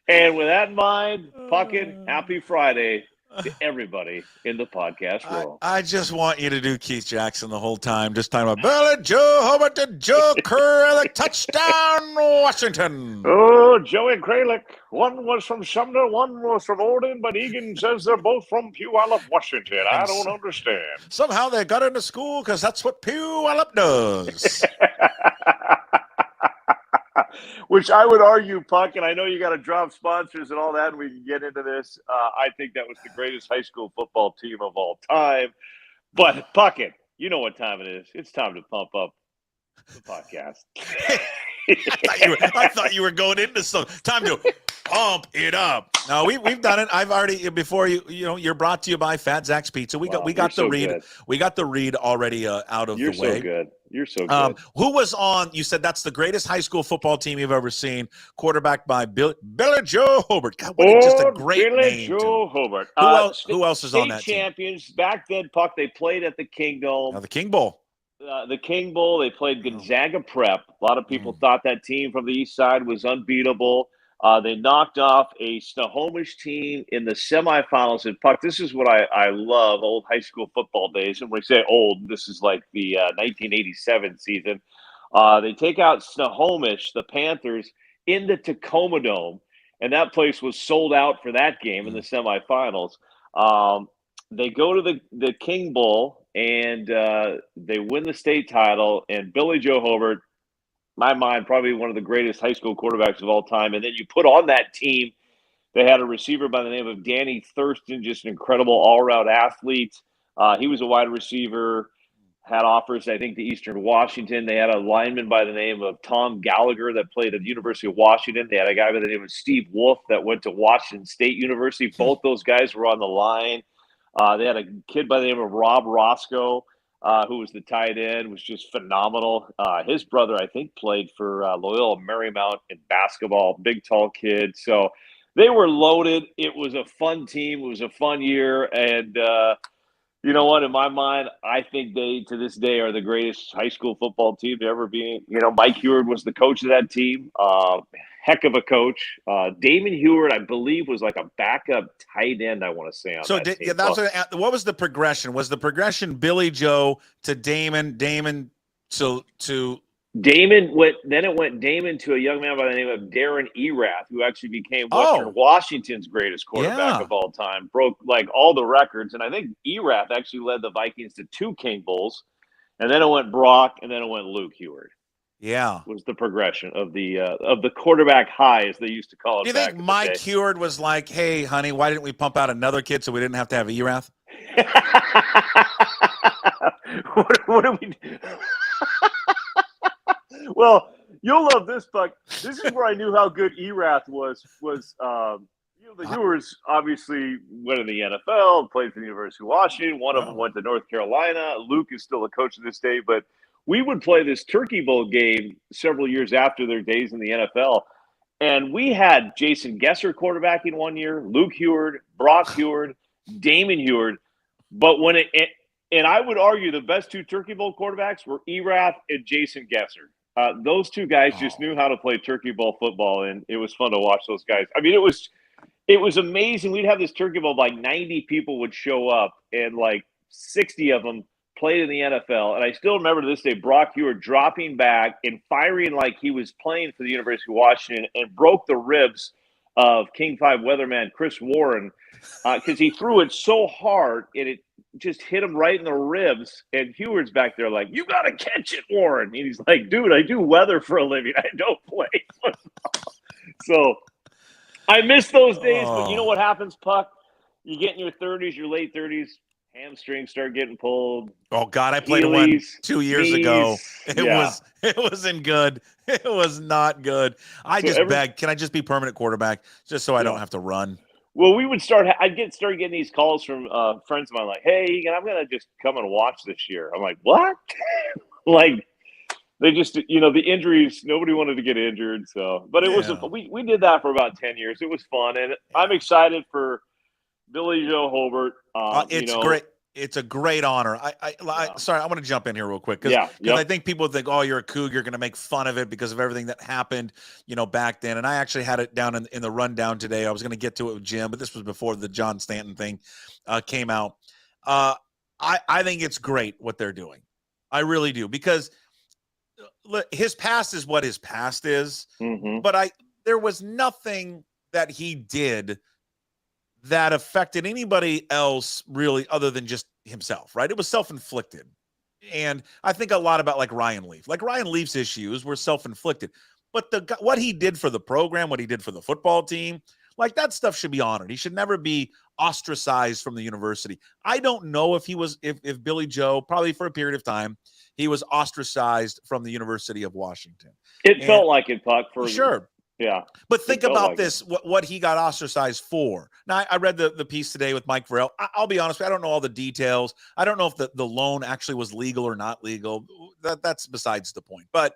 And with that in mind, Puckett, happy Friday to everybody in the podcast world. I just want you to do Keith Jackson the whole time, just talking about Billy Joe Hobert to Joe Kralik, touchdown Washington. Oh, Joey Kralik. One was from Sumner, one was from Orden, but Egan says they're both from Puyallup, Washington. I don't understand. Somehow they got into school because that's what Puyallup does. Which I would argue, Puck, and I know you got to drop sponsors and all that, and we can get into this. I think that was the greatest high school football team of all time. But, Puckett, you know what time it is. It's time to pump up the podcast. I thought you were going into some time to pump it up. No, we've done it. I've already before you're brought to you by Fat Zach's Pizza. We got the read. Good. We got the read already out of the way. You're so good. You're so good. Who was on? You said that's the greatest high school football team you've ever seen. Quarterback by Billy Joe Hobert. God, just a great Billy name. Joe Hobert. Who else is on that team? State champions back then. Puck. They played at the King Dome. The King Bowl. The King Bowl. They played Gonzaga Prep. A lot of people thought that team from the East Side was unbeatable. They knocked off a Snohomish team in the semifinals. And Puck, this is what I love, old high school football days. And when we say old, this is like the 1987 season. They take out Snohomish, the Panthers, in the Tacoma Dome. And that place was sold out for that game in the semifinals. They go to the King Bowl, and they win the state title. And Billy Joe Hobert, my mind, probably one of the greatest high school quarterbacks of all time. And then you put on that team, they had a receiver by the name of Danny Thurston, just an incredible all-around athlete. He was a wide receiver, had offers, I think, to Eastern Washington. They had a lineman by the name of Tom Gallagher that played at the University of Washington. They had a guy by the name of Steve Wolf that went to Washington State University. Both those guys were on the line. They had a kid by the name of Rob Roscoe, who was the tight end, was just phenomenal. His brother, I think, played for Loyola Marymount in basketball, big, tall kid. So they were loaded. It was a fun team. It was a fun year. And you know what? In my mind, I think they, to this day, are the greatest high school football team to ever be. Mike Heward was the coach of that team. Heck of a coach. Damon Heward, I believe, was like a backup tight end, I want to say. What was the progression? Was the progression Billy Joe to Damon to Damon went Damon to a young man by the name of Darren Erath, who actually became Western Washington's greatest quarterback of all time, broke like all the records. And I think Erath actually led the Vikings to 2 King Bowls. And then it went Brock, and then it went Luke Heward. Yeah, was the progression of the quarterback high, as they used to call it. Do you think Mike Heward was like, "Hey, honey, why didn't we pump out another kid so we didn't have to have Erath?" what do we do? Well, you'll love this, Buck. This is where I knew how good Erath was. The Hewards obviously went in the NFL, played for the University of Washington. One of them went to North Carolina. Luke is still a coach to this day, but we would play this Turkey Bowl game several years after their days in the NFL. And we had Jason Gesser quarterbacking one year, Luke Heward, Brock Heward, Damon Heward. But and I would argue the best 2 Turkey Bowl quarterbacks were Erath and Jason Gesser. Those 2 guys just knew how to play Turkey Bowl football, and it was fun to watch those guys. I mean, it was amazing. We'd have this Turkey Bowl, like 90 people would show up, and like 60 of them played in the NFL. And I still remember to this day, Brock Heward dropping back and firing like he was playing for the University of Washington and broke the ribs of King 5 weatherman Chris Warren, because he threw it so hard and it just hit him right in the ribs. And Heward's back there like, you got to catch it, Warren. And he's like, dude, I do weather for a living. I don't play football. So I miss those days. But you know what happens, Puck? You get in your 30s, your late 30s, hamstrings start getting pulled. Oh God, I played one 2 years ago. It wasn't good. It was not good. I just begged, can I just be permanent quarterback just so I don't have to run? Well, we would start getting these calls from friends of mine like, hey, Egan, I'm going to just come and watch this year. I'm like, what? Like, they just, the injuries, nobody wanted to get injured. So, but it was, we did that for about 10 years. It was fun. And I'm excited for Billy Joe Hobert. It's great. It's a great honor. Sorry, I want to jump in here real quick because I think people think, oh, you're a Cougar, you're going to make fun of it because of everything that happened, back then. And I actually had it down in the rundown today. I was going to get to it with Jim, but this was before the John Stanton thing came out. I think it's great what they're doing. I really do, because his past is what his past is. Mm-hmm. But there was nothing that he did that affected anybody else really other than just himself, right? It was self-inflicted. And I think a lot about like Ryan Leaf. Like Ryan Leaf's issues were self-inflicted. But what he did for the program, what he did for the football team, like that stuff should be honored. He should never be ostracized from the university. I don't know if if Billy Joe, probably for a period of time, he was ostracized from the University of Washington. It felt like it, Puck. For sure. Yeah. But think about this, what he got ostracized for. Now, I read the piece today with Mike Varell. I'll be honest, I don't know all the details. I don't know if the loan actually was legal or not legal. That's besides the point. But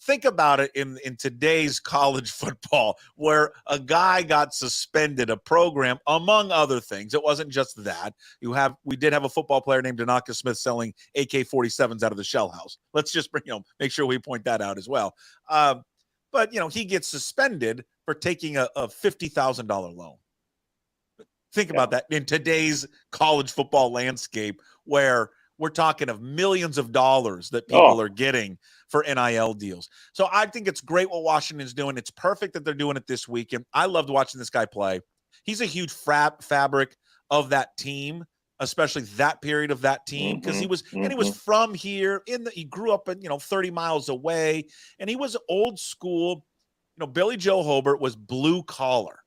think about it in today's college football, where a guy got suspended, a program, among other things. It wasn't just that. We did have a football player named Donaka Smith selling AK-47s out of the shell house. Let's just make sure we point that out as well. But, he gets suspended for taking a $50,000 loan. Think about that in today's college football landscape, where we're talking of millions of dollars that people are getting for NIL deals. So I think it's great what Washington's doing. It's perfect that they're doing it this weekend. I loved watching this guy play. He's a huge fabric of that team, especially that period of that team, because he was from here. He grew up 30 miles away, and he was old school. Billy Joe Hobert was blue collar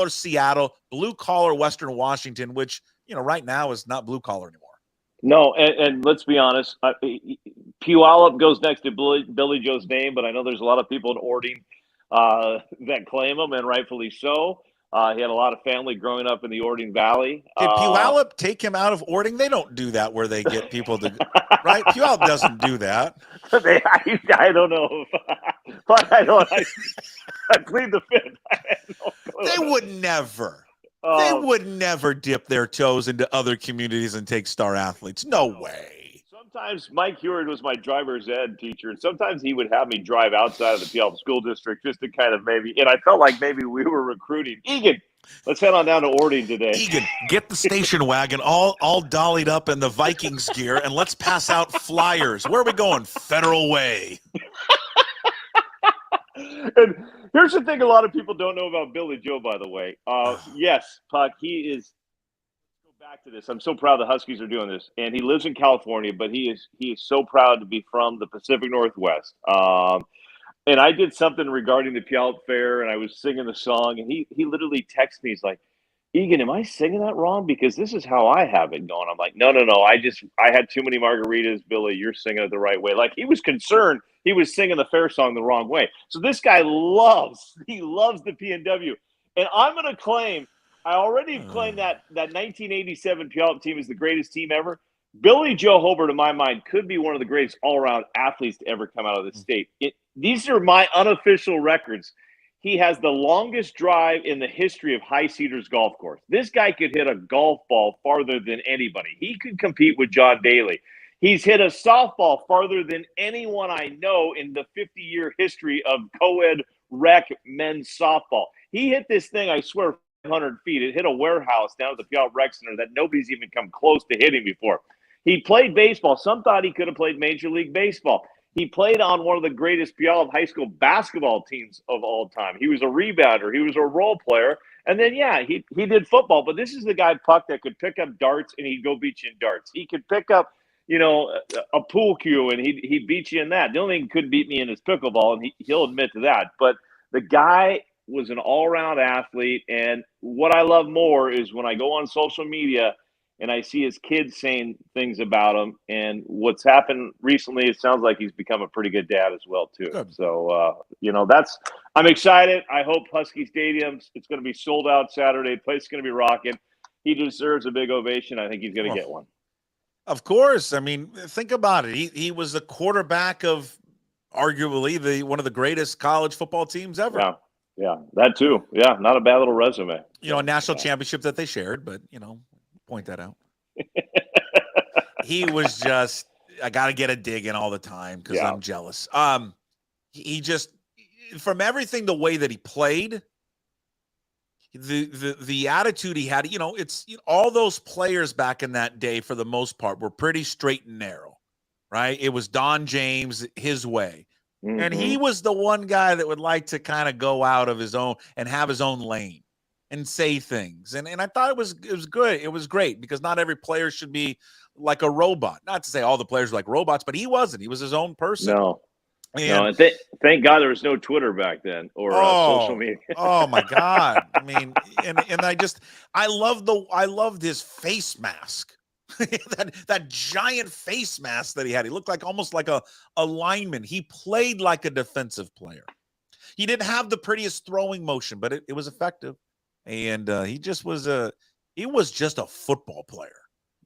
Seattle, blue collar Western Washington, which right now is not blue collar anymore. No, and let's be honest, Puyallup goes next to Billy Joe's name, but I know there's a lot of people in Ording that claim him, and rightfully so. He had a lot of family growing up in the Ording Valley. Did Puyallup take him out of Ording? They don't do that where they get people to – right? Puyallup doesn't do that. I don't know. But I plead the fifth. They would never. They would never dip their toes into other communities and take star athletes. No way. Sometimes Mike Heward was my driver's ed teacher, and sometimes he would have me drive outside of the Puyallup School District just to kind of and I felt like maybe we were recruiting. Egan, let's head on down to Ording today. Egan, get the station wagon all dollied up in the Vikings gear, and let's pass out flyers. Where are we going? Federal Way. And here's the thing a lot of people don't know about Billy Joe, by the way. Yes, Puck, he is – go back to this. I'm so proud the Huskies are doing this. And he lives in California, but he is so proud to be from the Pacific Northwest. And I did something regarding the Puyallup Fair, and I was singing the song, and he literally texted me. He's like, Egan, am I singing that wrong? Because this is how I have it going. I'm like, no. I had too many margaritas, Billy. You're singing it the right way. Like, he was concerned he was singing the fair song the wrong way. So this guy loves the PNW. And I'm going to claim, I already claimed that 1987 Puyallup team is the greatest team ever. Billy Joe Hobert, in my mind, could be one of the greatest all-around athletes to ever come out of the state. These are my unofficial records. He has the longest drive in the history of High Cedars Golf Course. This guy could hit a golf ball farther than anybody. He could compete with John Daly. He's hit a softball farther than anyone I know in the 50-year history of co-ed rec men's softball. He hit this thing, I swear, 500 feet. It hit a warehouse down at the Puyallup Rec Center that nobody's even come close to hitting before. He played baseball. Some thought he could have played Major League Baseball. He played on one of the greatest Puyallup high school basketball teams of all time. He was a rebounder. He was a role player. And then, yeah, he did football. But this is the guy, Puck, that could pick up darts, and he'd go beat you in darts. He could pick up, a pool cue, and he'd beat you in that. The only thing he couldn't beat me in is pickleball, and he'll admit to that. But the guy was an all-around athlete. And what I love more is when I go on social media and I see his kids saying things about him. And what's happened recently, it sounds like he's become a pretty good dad as well, too. Good. So, I'm excited. I hope Husky Stadium, it's going to be sold out Saturday. The place is going to be rocking. He deserves a big ovation. I think he's going to get one. Of course. I mean, think about it. He was the quarterback of arguably one of the greatest college football teams ever. Yeah, that too. Yeah, not a bad little resume. A national championship that they shared, but, point that out. He was just, I got to get a dig in all the time because I'm jealous. He just, from everything, the way that he played, the attitude he had, it's all those players back in that day, for the most part, were pretty straight and narrow, right? It was Don James his way. Mm-hmm. And he was the one guy that would like to kind of go out of his own and have his own lane and say things. And I thought it was good. It was great because not every player should be like a robot. Not to say all the players are like robots, but he wasn't. He was his own person. No. And thank God there was no Twitter back then or social media. Oh my God. I mean, and I loved his face mask. that giant face mask that he had. He looked like almost like a lineman. He played like a defensive player. He didn't have the prettiest throwing motion, but it was effective. And he was just a football player.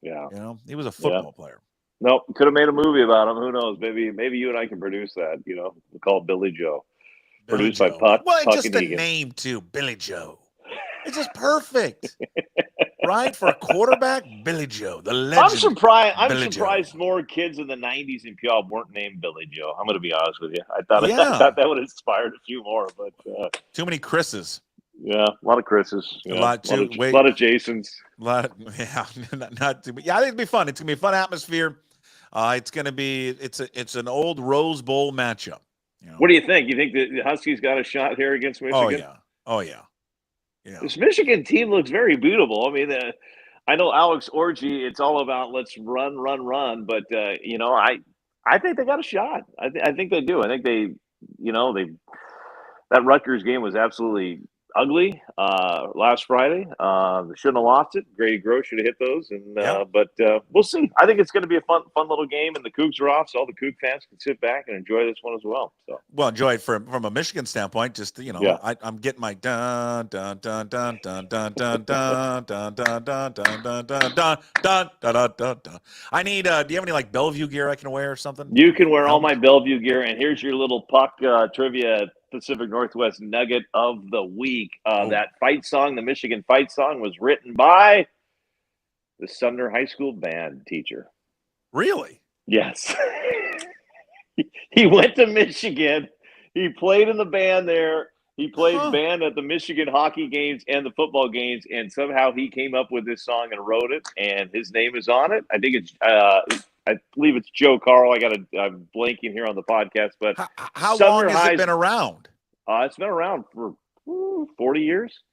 Yeah. He was a football player. Nope. Could have made a movie about him. Who knows? Maybe you and I can produce that. We'll call it Billy Joe. Produced by Puck. Well, Puck just and the Egan. name too, Billy Joe. It's just perfect. Right? For a quarterback, Billy Joe, the legend. I'm surprised more kids in the 90s in Puyallup weren't named Billy Joe. I'm going to be honest with you. I thought that would have inspired a few more, but too many Chris's. Yeah, a lot of Chris's. A lot of Jasons. Not too. Yeah, I think it'd be fun. It's gonna be a fun atmosphere. It's gonna be. It's an old Rose Bowl matchup. What do you think? You think the Huskies got a shot here against Michigan? Oh yeah. This Michigan team looks very beatable. I mean, I know Alex Orji. It's all about let's run, but I think they got a shot. I think they do. I think they that Rutgers game was absolutely ugly last Friday. They shouldn't have lost it. Grady Gross should have hit those, but we'll see. I think it's going to be a fun little game, and the Cougs are off, so all the Coug fans can sit back and enjoy this one as well. So, enjoy it from a Michigan standpoint. Just I'm getting my dun dun dun dun dun dun dun dun dun dun dun dun dun dun dun dun dun. I need. Do you have any like Bellevue gear I can wear or something? You can wear all my Bellevue gear, and here's your little Puck trivia. Pacific Northwest Nugget of the Week. That fight song, the Michigan fight song, was written by the Sumner High School band teacher. Really? Yes. He went to Michigan. He played in the band there. He played band at the Michigan hockey games and the football games, and somehow he came up with this song and wrote it, and his name is on it. I think it's I believe it's Joe Carl. I'm blanking here on the podcast, but how long has it been around? It's been around for 40 years.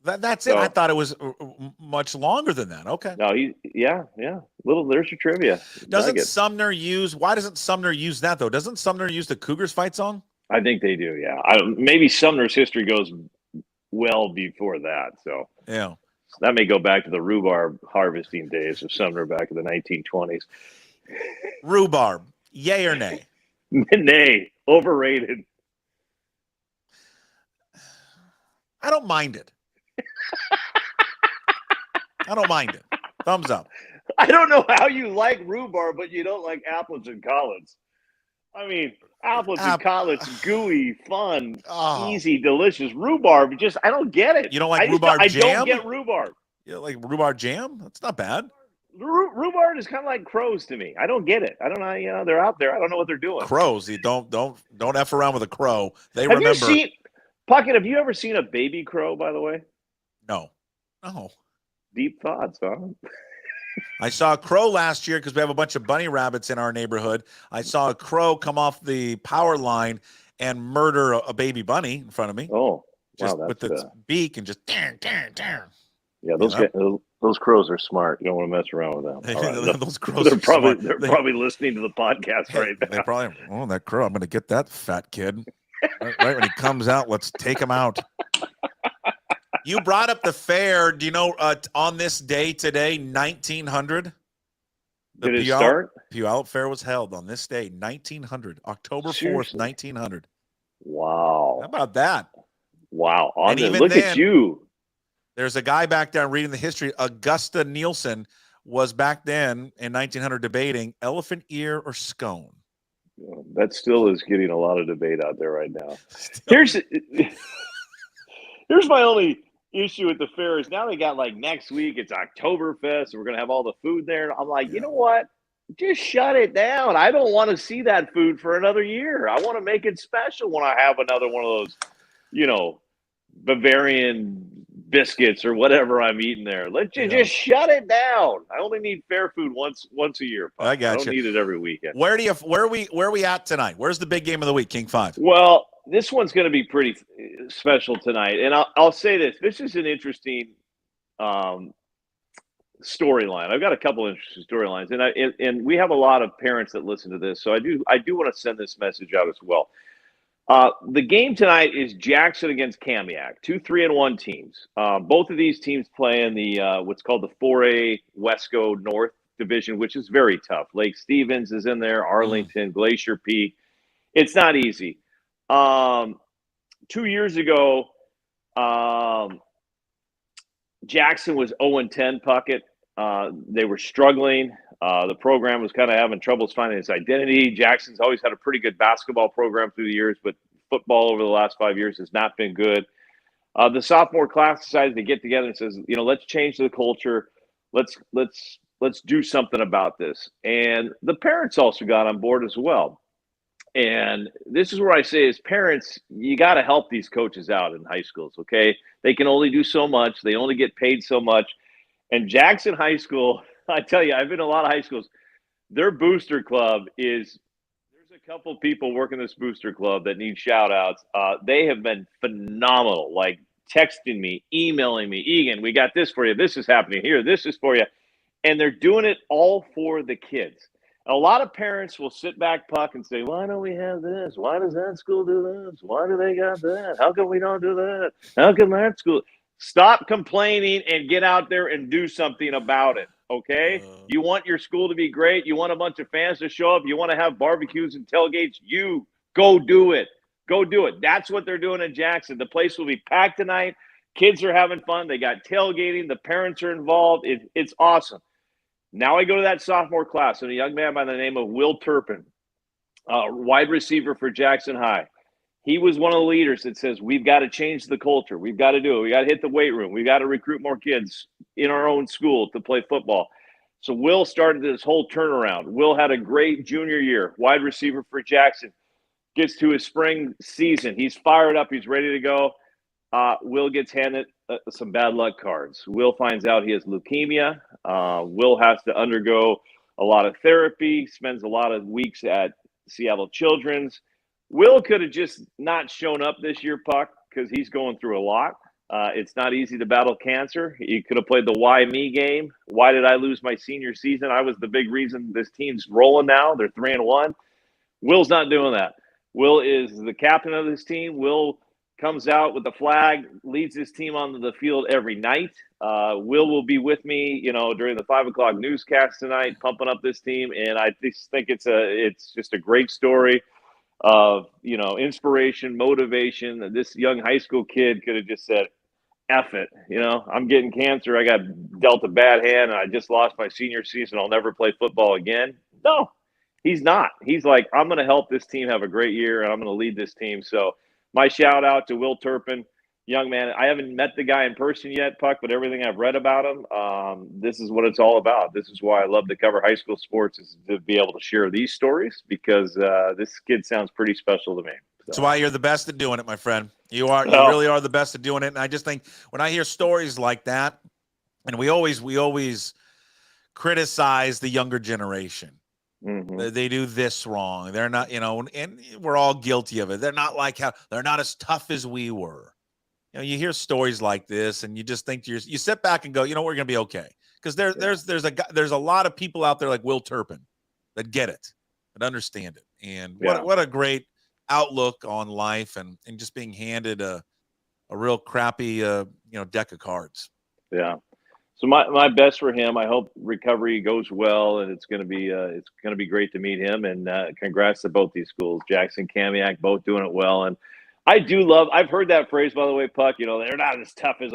That's it. I thought it was much longer than that. Okay. No, yeah. There's your trivia. Why doesn't Sumner use that though? Doesn't Sumner use the Cougars fight song? I think they do. Yeah. Maybe Sumner's history goes well before that. So yeah, that may go back to the rhubarb harvesting days of Sumner back in the 1920s. Rhubarb, yay or nay? Nay, overrated. I don't mind it. Thumbs up. I don't know how you like rhubarb, but you don't like apples and collards. I mean, apples and collards, gooey, fun, easy, delicious. Rhubarb, I don't get it. You don't like rhubarb jam? I don't get rhubarb. You don't like rhubarb jam? That's not bad. Rhubarb is kind of like crows to me. I don't get it. I don't know. They're out there. I don't know what they're doing. Crows. You don't F around with a crow. Have you seen Puckett? Have you ever seen a baby crow? By the way, no. Deep thoughts, huh? I saw a crow last year because we have a bunch of bunny rabbits in our neighborhood. I saw a crow come off the power line and murder a baby bunny in front of me. Oh, just wow, with its beak and just Yeah, those crows are smart. You don't want to mess around with them. All right. Those crows they're probably listening to the podcast right now. They probably, that crow, I'm going to get that fat kid. Right when he comes out, let's take him out. You brought up the fair. Do you know on this day today, 1900? Did it start? Puyallup Fair was held on this day, 1900, October 4th, 1900. Wow. How about that? Wow. Look at you. There's a guy back there reading the history. Augusta Nielsen was back then in 1900 debating elephant ear or scone. That still is getting a lot of debate out there right now. Here's my only issue with the fair is now they got like next week it's Oktoberfest and we're going to have all the food there. I'm like, you know what? Just shut it down. I don't want to see that food for another year. I want to make it special when I have another one of those, Bavarian biscuits or whatever I'm eating there. Let's just shut it down. I only need fair food once a year. Puck. I got you. I don't need it every weekend. Where are we at tonight? Where's the big game of the week, King 5? Well, this one's going to be pretty special tonight, and I'll say this: this is an interesting storyline. I've got a couple interesting storylines, and we have a lot of parents that listen to this, so I do want to send this message out as well. The game tonight is Jackson against Kamiak, 2 3-1 teams. Both of these teams play in the what's called the 4A Wesco North Division, which is very tough. Lake Stevens is in there, Arlington, Glacier Peak. It's not easy. 2 years ago, Jackson was 0-10 Puckett. They were struggling. The program was kind of having troubles finding its identity. Jackson's always had a pretty good basketball program through the years, but football over the last 5 years has not been good. The sophomore class decided to get together and says, let's change the culture. Let's do something about this. And the parents also got on board as well. And this is where I say, as parents, you got to help these coaches out in high schools, okay? They can only do so much. They only get paid so much. And Jackson High School, I tell you, I've been in a lot of high schools. Their booster club there's a couple people working this booster club that need shout outs. They have been phenomenal, like texting me, emailing me, Egan, we got this for you. This is happening here. This is for you. And they're doing it all for the kids. A lot of parents will sit back, Puck, and say, why don't we have this? Why does that school do this? Why do they got that? How come we don't do that? How come that school? Stop complaining and get out there and do something about it, okay? You want your school to be great. You want a bunch of fans to show up. You want to have barbecues and tailgates. You go do it. Go do it. That's what they're doing in Jackson. The place will be packed tonight. Kids are having fun. They got tailgating. The parents are involved. It's awesome. Now I go to that sophomore class, and a young man by the name of Will Turpin, wide receiver for Jackson High. He was one of the leaders that says, we've got to change the culture. We've got to do it. We got to hit the weight room. We've got to recruit more kids in our own school to play football. So Will started this whole turnaround. Will had a great junior year, wide receiver for Jackson. Gets to his spring season. He's fired up. He's ready to go. Will gets handed some bad luck cards. Will finds out he has leukemia. Will has to undergo a lot of therapy, spends a lot of weeks at Seattle Children's. Will could have just not shown up this year, Puck, because he's going through a lot. It's not easy to battle cancer. He could have played the why me game. Why did I lose my senior season? I was the big reason this team's rolling now. They're 3-1. Will's not doing that. Will is the captain of this team. Will comes out with the flag, leads his team onto the field every night. Will be with me, during the 5 o'clock newscast tonight, pumping up this team. And I just think it's just a great story of, inspiration, motivation. This young high school kid could have just said, F it. I'm getting cancer. I got dealt a bad hand and I just lost my senior season. I'll never play football again. No, he's not. He's like, I'm going to help this team have a great year and I'm going to lead this team. So my shout out to Will Turpin, young man. I haven't met the guy in person yet, Puck, but everything I've read about him, this is what it's all about. This is why I love to cover high school sports, is to be able to share these stories, because this kid sounds pretty special to me. So. That's why you're the best at doing it, my friend. You really are the best at doing it. And I just think when I hear stories like that, and we always criticize the younger generation. Mm-hmm. They do this wrong. They're not, and we're all guilty of it. They're not they're not as tough as we were. You hear stories like this, and you just think you sit back and go, we're going to be okay. Because there's a lot of people out there like Will Turpin that get it, that understand it, and what a great outlook on life, and just being handed a real crappy deck of cards. Yeah. So my best for him. I hope recovery goes well, and it's going to be great to meet him. And congrats to both these schools, Jackson, Kamiak, both doing it well. And I do love. I've heard that phrase, by the way, Puck. They're not as tough as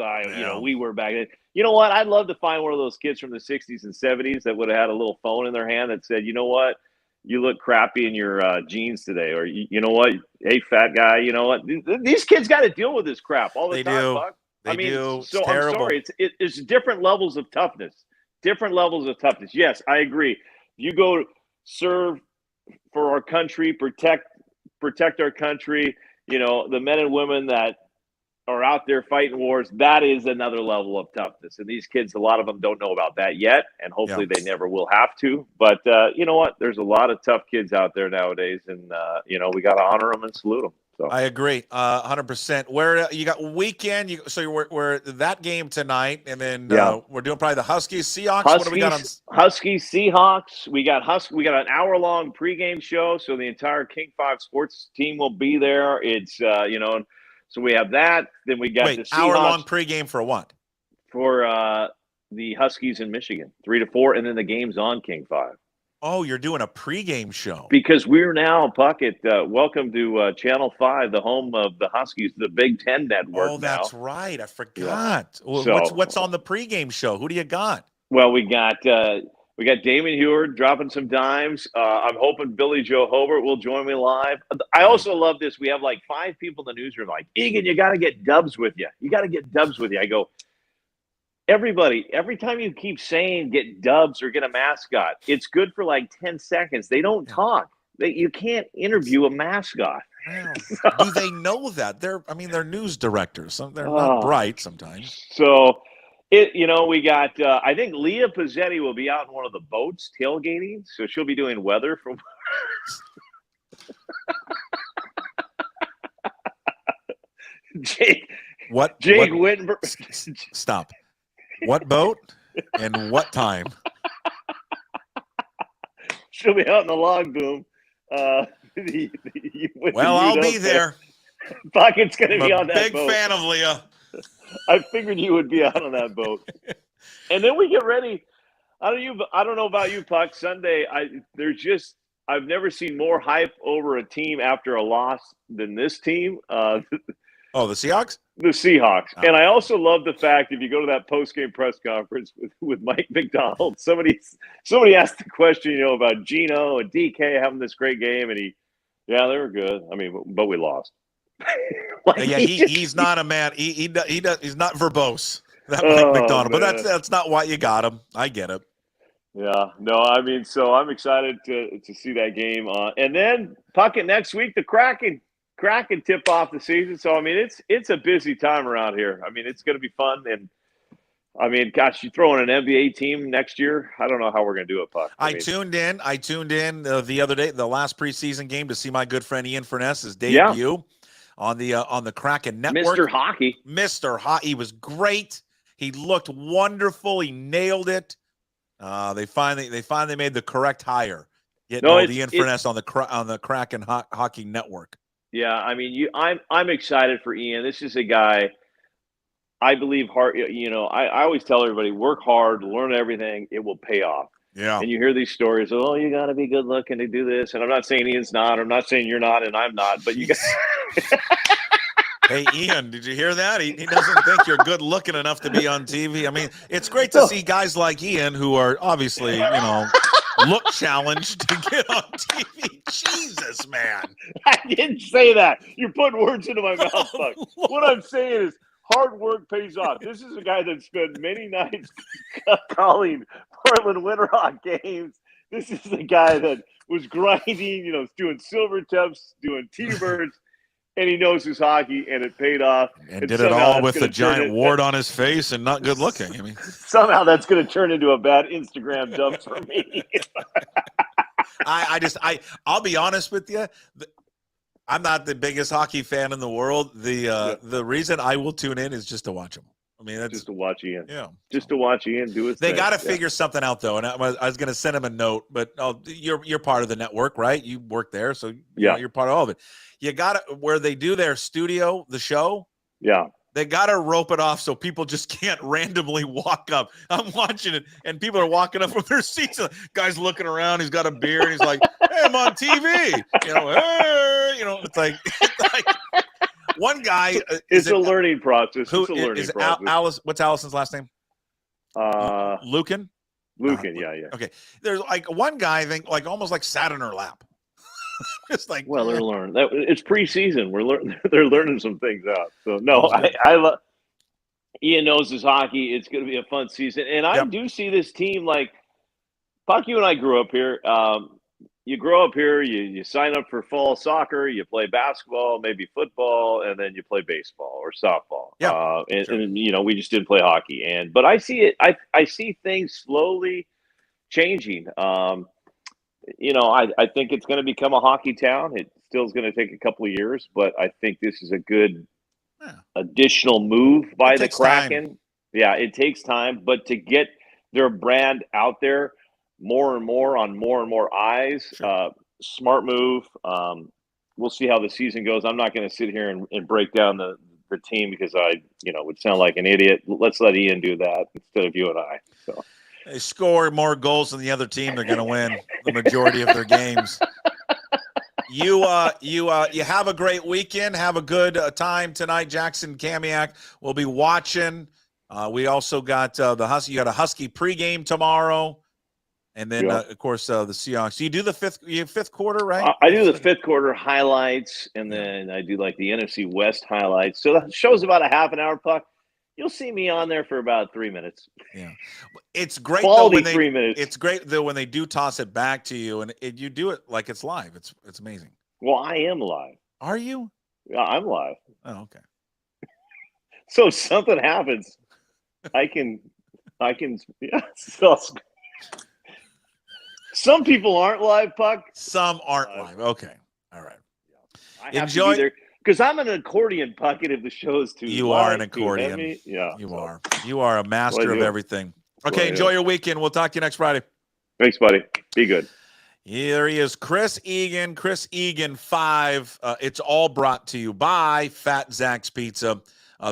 we were back then. You know what? I'd love to find one of those kids from the '60s and '70s that would have had a little phone in their hand that said, "You know what? You look crappy in your jeans today," or you know what? Hey, fat guy. You know what? These kids got to deal with this crap all the time, Puck. They do. So terrible. I'm sorry. It's different levels of toughness. Different levels of toughness. Yes, I agree. You go serve for our country, protect our country. The men and women that are out there fighting wars. That is another level of toughness. And these kids, a lot of them don't know about that yet, and hopefully they never will have to. But you know what? There's a lot of tough kids out there nowadays, and we got to honor them and salute them. So. I agree, 100%. Where you got weekend? We're that game tonight, and then we're doing probably the Huskies, Seahawks. What do we got on? Huskies, Seahawks. We got We got an hour-long pregame show, so the entire King 5 sports team will be there. It's so we have that. Then we got the Seahawks. Hour-long pregame for what? For the Huskies in Michigan, 3 to 4, and then the game's on King 5. Oh, you're doing a pregame show. Because we're now, Puckett, welcome to Channel 5, the home of the Huskies, the Big Ten network. Oh, that's right. I forgot. Yeah. What's on the pregame show? Who do you got? Well, we got Damon Heward dropping some dimes. I'm hoping Billy Joe Hobert will join me live. I also love this. We have like 5 people in the newsroom like, Egan, you got to get Dubs with you. I go, everybody, every time you keep saying get Dubs or get a mascot, it's good for like 10 seconds. They don't talk. You can't interview a mascot. Do they know that? They're news directors. They're not bright sometimes. So, we got, I think Leah Pizzetti will be out in one of the boats tailgating. So she'll be doing weather from. Jake Wittenberg. Stop. What boat and what time? She'll be out in the log boom. I'll be there. Puckett's going to be on that big boat. Fan of Leah. I figured you would be out on that boat. And then we get ready. I don't know about you, Puck. Sunday, I've never seen more hype over a team after a loss than this team. The Seahawks? The Seahawks. Oh. And I also love the fact, if you go to that post-game press conference with Mike Macdonald, somebody asked the question, about Geno and DK having this great game, and they were good. But we lost. He's not a man. He's not verbose, that Mike Macdonald. Man. But that's not why you got him. I get it. Yeah. No, so I'm excited to see that game. And then Puckett next week, the Kraken tip off the season. So, it's a busy time around here. It's going to be fun. And, gosh, you throw in an NBA team next year. I don't know how we're going to do it, Puck. I tuned in the other day, the last preseason game, to see my good friend Ian Furness's debut on the Kraken Network. Mr. Hockey. He was great. He looked wonderful. He nailed it. They finally made the correct hire. Ian Furness on the Kraken Hockey Network. Yeah, I'm excited for Ian. This is a guy, I believe, hard. I always tell everybody, work hard, learn everything. It will pay off. Yeah. And you hear these stories, you got to be good looking to do this. And I'm not saying Ian's not. I'm not saying you're not and I'm not. But you guys. Hey, Ian, did you hear that? He doesn't think you're good looking enough to be on TV. It's great to see guys like Ian who are obviously, look challenged to get on TV. Jesus, man. I didn't say that. You're putting words into my mouth, Buck. What I'm saying is hard work pays off. This is a guy that spent many nights calling Portland Winterhawk games. This is the guy that was grinding, doing silver tips, doing T-birds. and he knows his hockey, and it paid off. And did it all with a giant wart on his face and not good looking. I mean, somehow that's going to turn into a bad Instagram dump for me. I'll be honest with you. I'm not the biggest hockey fan in the world. The reason I will tune in is just to watch him. I mean, that's just to watch Ian. Yeah, just to watch Ian do his thing. They got to yeah. figure something out though, and I was going to send him a note, but you're part of the network, right? You work there, so you're part of all of it. You got to where they do their studio, the show. Yeah. They got to rope it off so people just can't randomly walk up. I'm watching it, and people are walking up from their seats. Guy's looking around. He's got a beer, and he's like, "Hey, I'm on TV." It's like one guy. It's a learning process. It's a learning process. Alice? What's Allison's last name? Lucan. Lucan. Yeah. Okay. There's like one guy, I think, like almost like sat in her lap. It's like, well, they're learning. It's preseason. They're learning some things out. So no, I love. Ian knows his hockey. It's going to be a fun season, and I do see this team like Puck. You and I grew up here. You grow up here. You sign up for fall soccer. You play basketball, maybe football, and then you play baseball or softball. Yeah, and we just didn't play hockey. But I see it. I see things slowly changing. I think it's going to become a hockey town. It still is going to take a couple of years, but I think this is a good additional move by the Kraken. Time. Yeah, it takes time, but to get their brand out there more and more on more and more eyes, smart move. We'll see how the season goes. I'm not going to sit here and break down the team because I would sound like an idiot. Let's let Ian do that instead of you and I. So. They score more goals than the other team, they're going to win the majority of their games. You have a great weekend. Have a good time tonight. Jackson Kamiak will be watching. We also got the Husky. You got a Husky pregame tomorrow, and then of course the Seahawks. You do the fifth quarter, right? I do the fifth quarter highlights, and then I do like the NFC West highlights. So the show's about a half an hour, Puck. You'll see me on there for about 3 minutes. Yeah, it's great. Quality 3 minutes. It's great though when they do toss it back to you, and you do it like it's live. It's amazing. Well, I am live. Are you? Yeah, I'm live. Oh, okay. So if something happens, I can. Yeah. So, some people aren't live, Puck. Some aren't live. Okay. All right. I have to be there. Because I'm an accordion, Puckett, if the show's too You live, are an accordion. Yeah. You are. You are a master of everything. Okay, enjoy your weekend. We'll talk to you next Friday. Thanks, buddy. Be good. Here he is, Chris Egan. Chris Egan 5. It's all brought to you by Fat Zach's Pizza.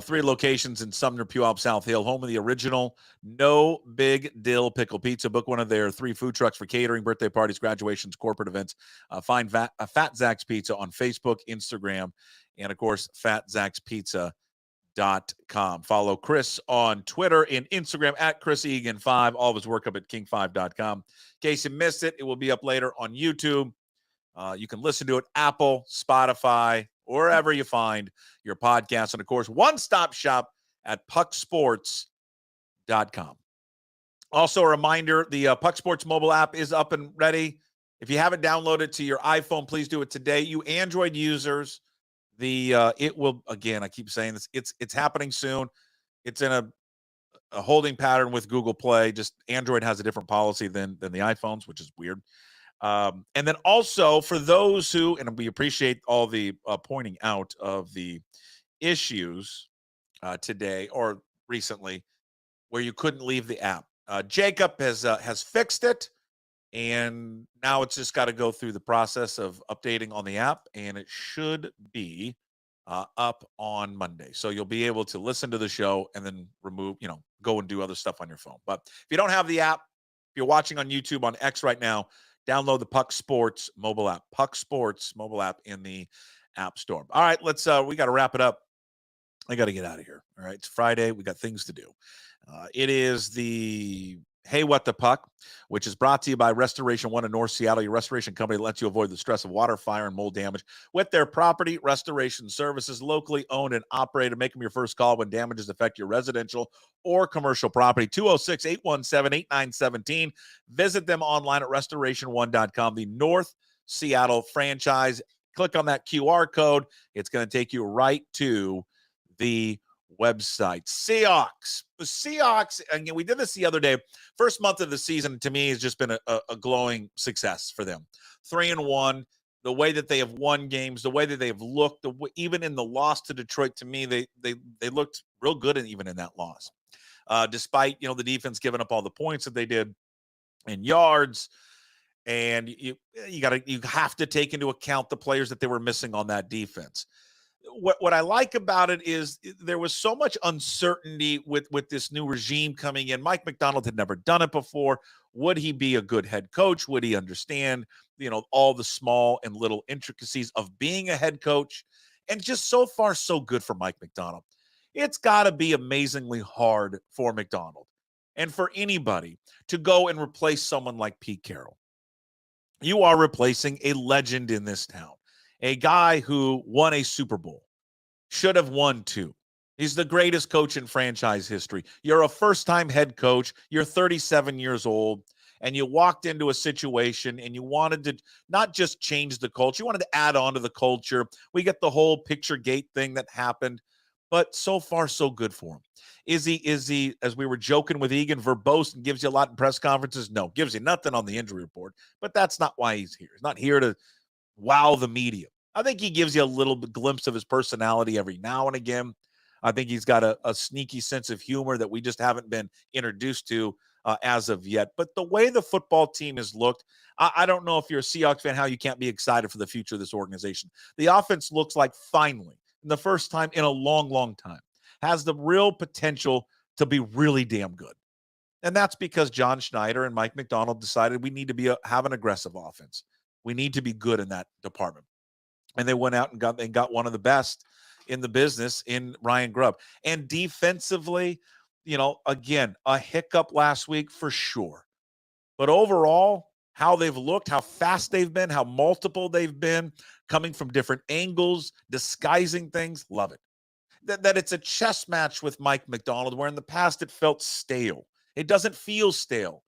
3 locations in Sumner, Puyallup, South Hill, home of the original No Big Dill Pickle Pizza. Book one of their 3 food trucks for catering, birthday parties, graduations, corporate events. Find Fat Zach's Pizza on Facebook, Instagram, and, of course, fatzachspizza.com. Follow Chris on Twitter and Instagram at ChrisEgan5. All of his work up at king5.com. In case you missed it, it will be up later on YouTube. You can listen to it, Apple, Spotify, wherever you find your podcast. And, of course, one-stop shop at PuckSports.com. Also, a reminder, the PuckSports mobile app is up and ready. If you haven't downloaded to your iPhone, please do it today. You Android users, it will, again, I keep saying this, it's happening soon. It's in a holding pattern with Google Play. Just Android has a different policy than the iPhones, which is weird. And then also for those who, and we appreciate all the pointing out of the issues today or recently where you couldn't leave the app. Jacob has fixed it, and now it's just got to go through the process of updating on the app, and it should be up on Monday. So you'll be able to listen to the show and then go and do other stuff on your phone. But if you don't have the app, if you're watching on YouTube on X right now, download the Puck Sports mobile app. Puck Sports mobile app in the App Store. All right, we got to wrap it up. I got to get out of here. All right, it's Friday. We got things to do. It is the Hey What the Puck, which is brought to you by Restoration One in North Seattle, your restoration company that lets you avoid the stress of water, fire, and mold damage with their property restoration services, locally owned and operated. Make them your first call when damages affect your residential or commercial property. 206-817-8917. Visit them online at restoration1.com. The North Seattle franchise click on that QR code. It's going to take you right to the website. Seahawks. The Seahawks, again, we did this the other day. First month of the season, to me, has just been a glowing success for them. 3-1. The way that they have won games, the way that they have looked, even in the loss to Detroit, to me, they looked real good even in that loss. Despite, the defense giving up all the points that they did in yards. And you have to take into account the players that they were missing on that defense. What I like about it is there was so much uncertainty with this new regime coming in. Mike Macdonald had never done it before. Would he be a good head coach? Would he understand, all the small and little intricacies of being a head coach? And just so far, so good for Mike Macdonald. It's got to be amazingly hard for Macdonald and for anybody to go and replace someone like Pete Carroll. You are replacing a legend in this town. A guy who won a Super Bowl, should have won 2. He's the greatest coach in franchise history. You're a first-time head coach. You're 37 years old, and you walked into a situation and you wanted to not just change the culture. You wanted to add on to the culture. We get the whole picture gate thing that happened, but so far, so good for him. Is he, as we were joking with Egan, verbose and gives you a lot in press conferences? No, gives you nothing on the injury report, but that's not why he's here. He's not here to wow the media. I think he gives you a little glimpse of his personality every now and again. I think he's got a sneaky sense of humor that we just haven't been introduced to as of yet. But the way the football team has looked, I don't know if you're a Seahawks fan, how you can't be excited for the future of this organization. The offense looks like finally, the first time in a long, long time, has the real potential to be really damn good. And that's because John Schneider and Mike Macdonald decided we need to have an aggressive offense. We need to be good in that department. And they went out and got one of the best in the business in Ryan Grubb. And defensively, again, a hiccup last week for sure. But overall, how they've looked, how fast they've been, how multiple they've been, coming from different angles, disguising things, love it. That it's a chess match with Mike Macdonald, where in the past it felt stale. It doesn't feel stale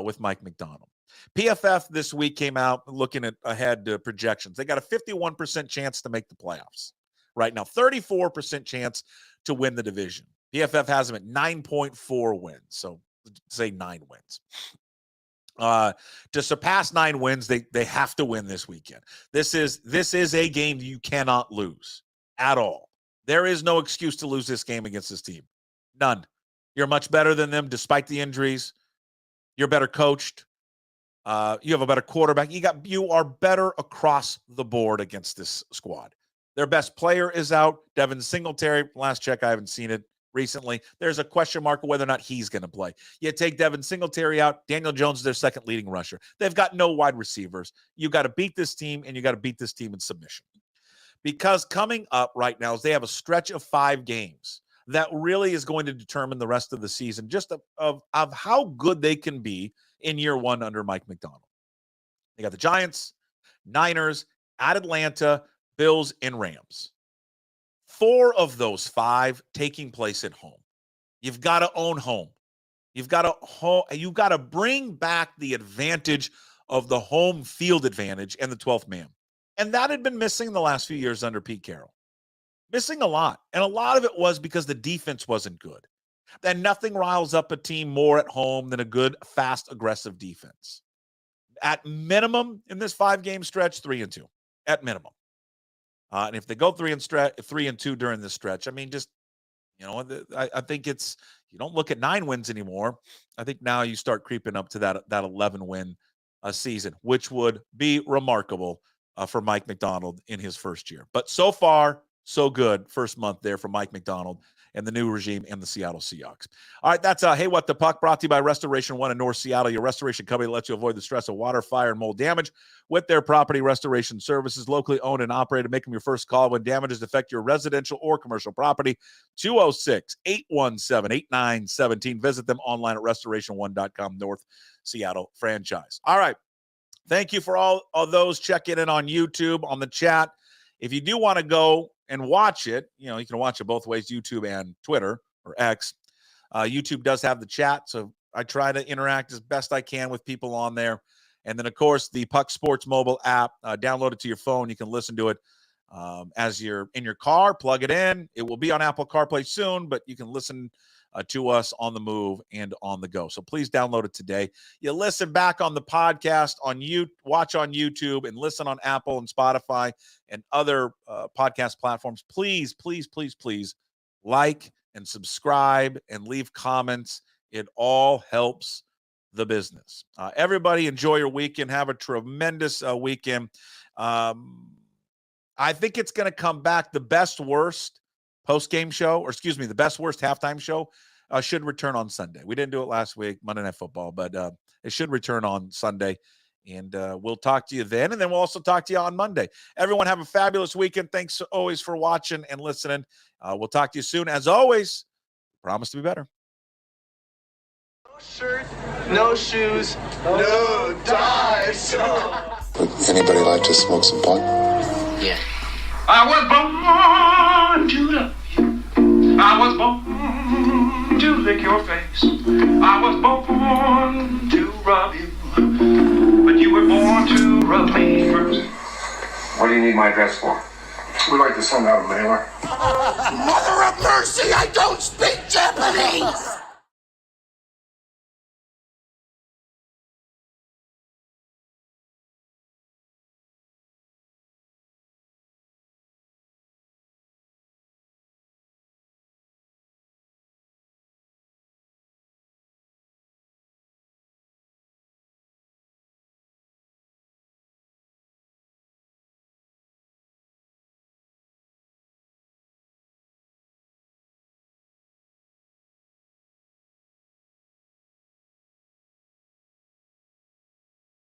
with Mike Macdonald. PFF this week came out looking at ahead projections. They got a 51% chance to make the playoffs right now, 34% chance to win the division. PFF has them at 9.4 wins, so say 9 wins. To surpass 9 wins, they have to win this weekend. This is a game you cannot lose at all. There is no excuse to lose this game against this team. None. You're much better than them despite the injuries. You're better coached. You have a better quarterback. You are better across the board against this squad. Their best player is out. Devin Singletary, last check, I haven't seen it recently. There's a question mark of whether or not he's going to play. You take Devin Singletary out. Daniel Jones is their second leading rusher. They've got no wide receivers. You got to beat this team, and you got to beat this team in submission. Because coming up right now is they have a stretch of 5 games that really is going to determine the rest of the season, just of how good they can be in year 1 under Mike Macdonald. They got the Giants, Niners, at Atlanta, Bills, and Rams. 4 of those 5 taking place at home. You've got to own home. You've got to bring back the advantage of the home field advantage and the 12th man. And that had been missing the last few years under Pete Carroll. Missing a lot. And a lot of it was because the defense wasn't good. And nothing riles up a team more at home than a good, fast, aggressive defense. At minimum, in this 5-game stretch, 3-2. At minimum. And if they go 3-2 during this stretch, I mean, just, I think it's, you don't look at 9 wins anymore. I think now you start creeping up to that 11-win season, which would be remarkable for Mike Macdonald in his first year. But so far, so good. First month there for Mike Macdonald and the new regime and the Seattle Seahawks. All right, that's Hey What the Puck, brought to you by Restoration One in North Seattle, your restoration company that lets you avoid the stress of water, fire, and mold damage with their property restoration services, locally owned and operated. Make them your first call when damages affect your residential or commercial property. 206-817-8917. Visit them online at restoration1.com, North Seattle franchise. All right. Thank you for all of those checking in on YouTube, on the chat. If you do want to go and watch it, you can watch it both ways, YouTube and Twitter or X. YouTube does have the chat, so I try to interact as best I can with people on there. And then, of course, the PuckSports mobile app. Download it to your phone. You can listen to it as you're in your car. Plug it in. It will be on Apple CarPlay soon, but you can listen to us on the move and on the go. So please download it today. You listen back on the podcast, watch on YouTube, and listen on Apple and Spotify and other podcast platforms. Please, please, please, please like and subscribe and leave comments. It all helps the business. Everybody enjoy your weekend. Have a tremendous weekend. I think it's going to come back. The best worst post-game show, or excuse me, the best worst halftime show should return on Sunday. We didn't do it last week, Monday Night Football, but it should return on Sunday. And we'll talk to you then. And then we'll also talk to you on Monday. Everyone have a fabulous weekend. Thanks always for watching and listening. We'll talk to you soon. As always, promise to be better. No shirt, no shoes, no dice. Would anybody like to smoke some pot? Yeah. I was born to love you. I was born to lick your face. I was born to rub you. But you were born to rub me first. What do you need my address for? We'd like to send out a mailer. Mother of mercy, I don't speak Japanese!